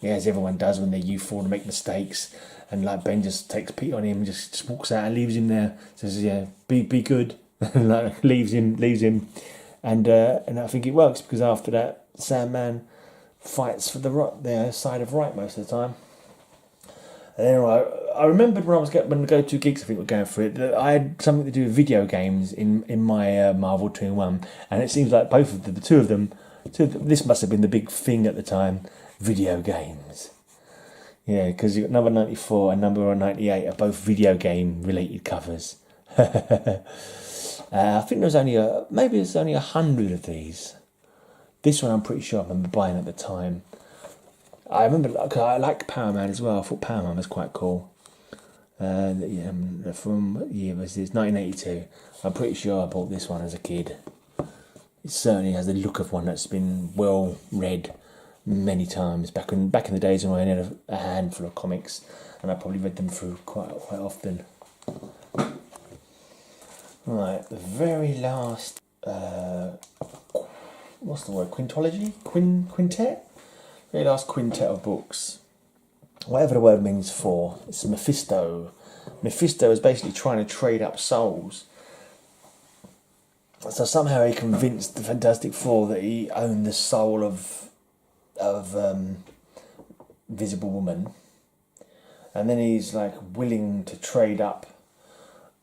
as everyone does when they're youthful to make mistakes. And like Ben just takes pity on him, and just walks out and leaves him there. Says, "Yeah, be good." Like, leaves him, and I think it works because after that, Sandman fights for the side of right most of the time. And then I remembered when I go to gigs, I think we're going for it, that I had something to do with video games in my Marvel 2-in-1, and it seems like both of the two of them, this must have been the big thing at the time, video games. Yeah, because you've got number 94 and number 98 are both video game related covers. I think there's only maybe there's only 100 of these. This one I'm pretty sure I remember buying at the time. I remember, cause I like Power Man as well. I thought Power Man was quite cool. From what year was this? 1982. I'm pretty sure I bought this one as a kid. It certainly has the look of one that's been well read many times. Back in the days when I had a handful of comics, and I probably read them through quite often. Right, the very last. What's the word? Quintology? Quintet? Very last quintet of books. Whatever the word means for. It's Mephisto. Mephisto is basically trying to trade up souls. So somehow he convinced the Fantastic Four that he owned the soul of Invisible Woman. And then he's like willing to trade up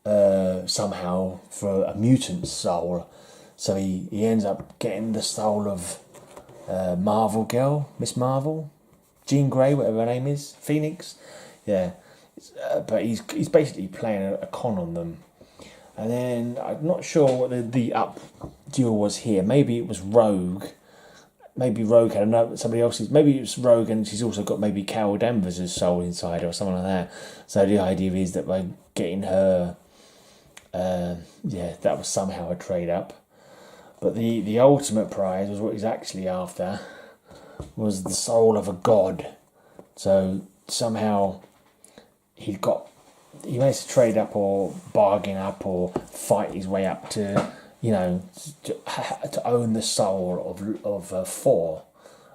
somehow for a mutant's soul. So he ends up getting the soul of Marvel girl, Miss Marvel, Jean Grey, whatever her name is, Phoenix. Yeah, but he's basically playing a con on them. And then I'm not sure what the up deal was here. Maybe it was Rogue. Maybe Rogue had somebody else's. Maybe it was Rogue, and she's also got maybe Carol Danvers' soul inside her or something like that. So the idea is that by getting her, that was somehow a trade up. But the ultimate prize was what he's actually after, was the soul of a god. So somehow he managed to trade up or bargain up or fight his way up to, to own the soul of Thor,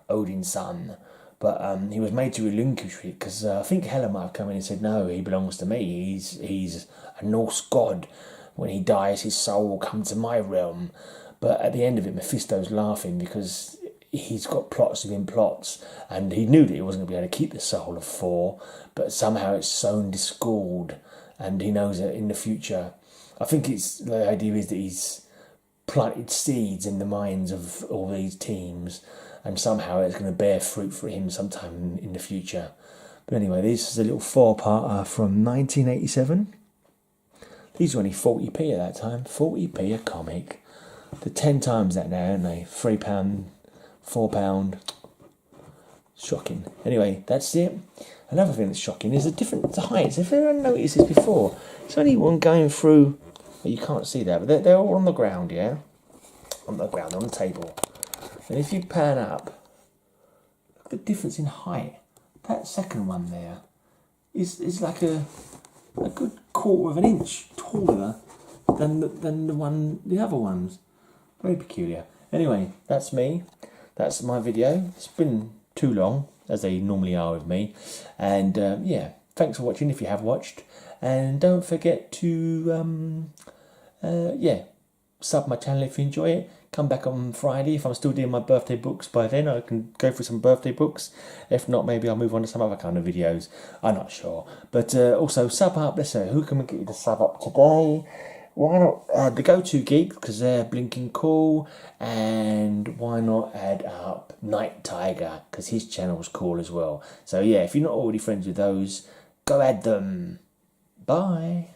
Odin's son. But he was made to relinquish it because I think Hela might have come in and said, "No, he belongs to me. He's a Norse god. When he dies, his soul will come to my realm." But at the end of it, Mephisto's laughing because he's got plots within plots, and he knew that he wasn't going to be able to keep the soul of Thor, but somehow it's sown discord, and he knows that in the future, I think the idea is that he's planted seeds in the minds of all these teams, and somehow it's going to bear fruit for him sometime in the future. But anyway, this is a little 4-parter from 1987. These were only 40p at that time, 40p a comic. They're 10 times that now, aren't they? £3, £4. Shocking. Anyway, that's it. Another thing that's shocking is the heights. If anyone noticed this before, it's only one going through. Well, you can't see that, but they're all on the ground, yeah? On the ground, on the table. And if you pan up, look at the difference in height. That second one there is like a good quarter of an inch taller than the other ones. Very peculiar. Anyway, that's me. That's my video. It's been too long, as they normally are with me. And thanks for watching if you have watched. And don't forget to sub my channel if you enjoy it. Come back on Friday. If I'm still doing my birthday books by then, I can go through some birthday books. If not, maybe I'll move on to some other kind of videos. I'm not sure. But also, sub up. Let's say, who can we get you to sub up today? Why not the Go-To Geek, because they're blinking cool, and why not add up Night Tiger, because his channel's cool as well. So yeah, if you're not already friends with those, go add them. Bye.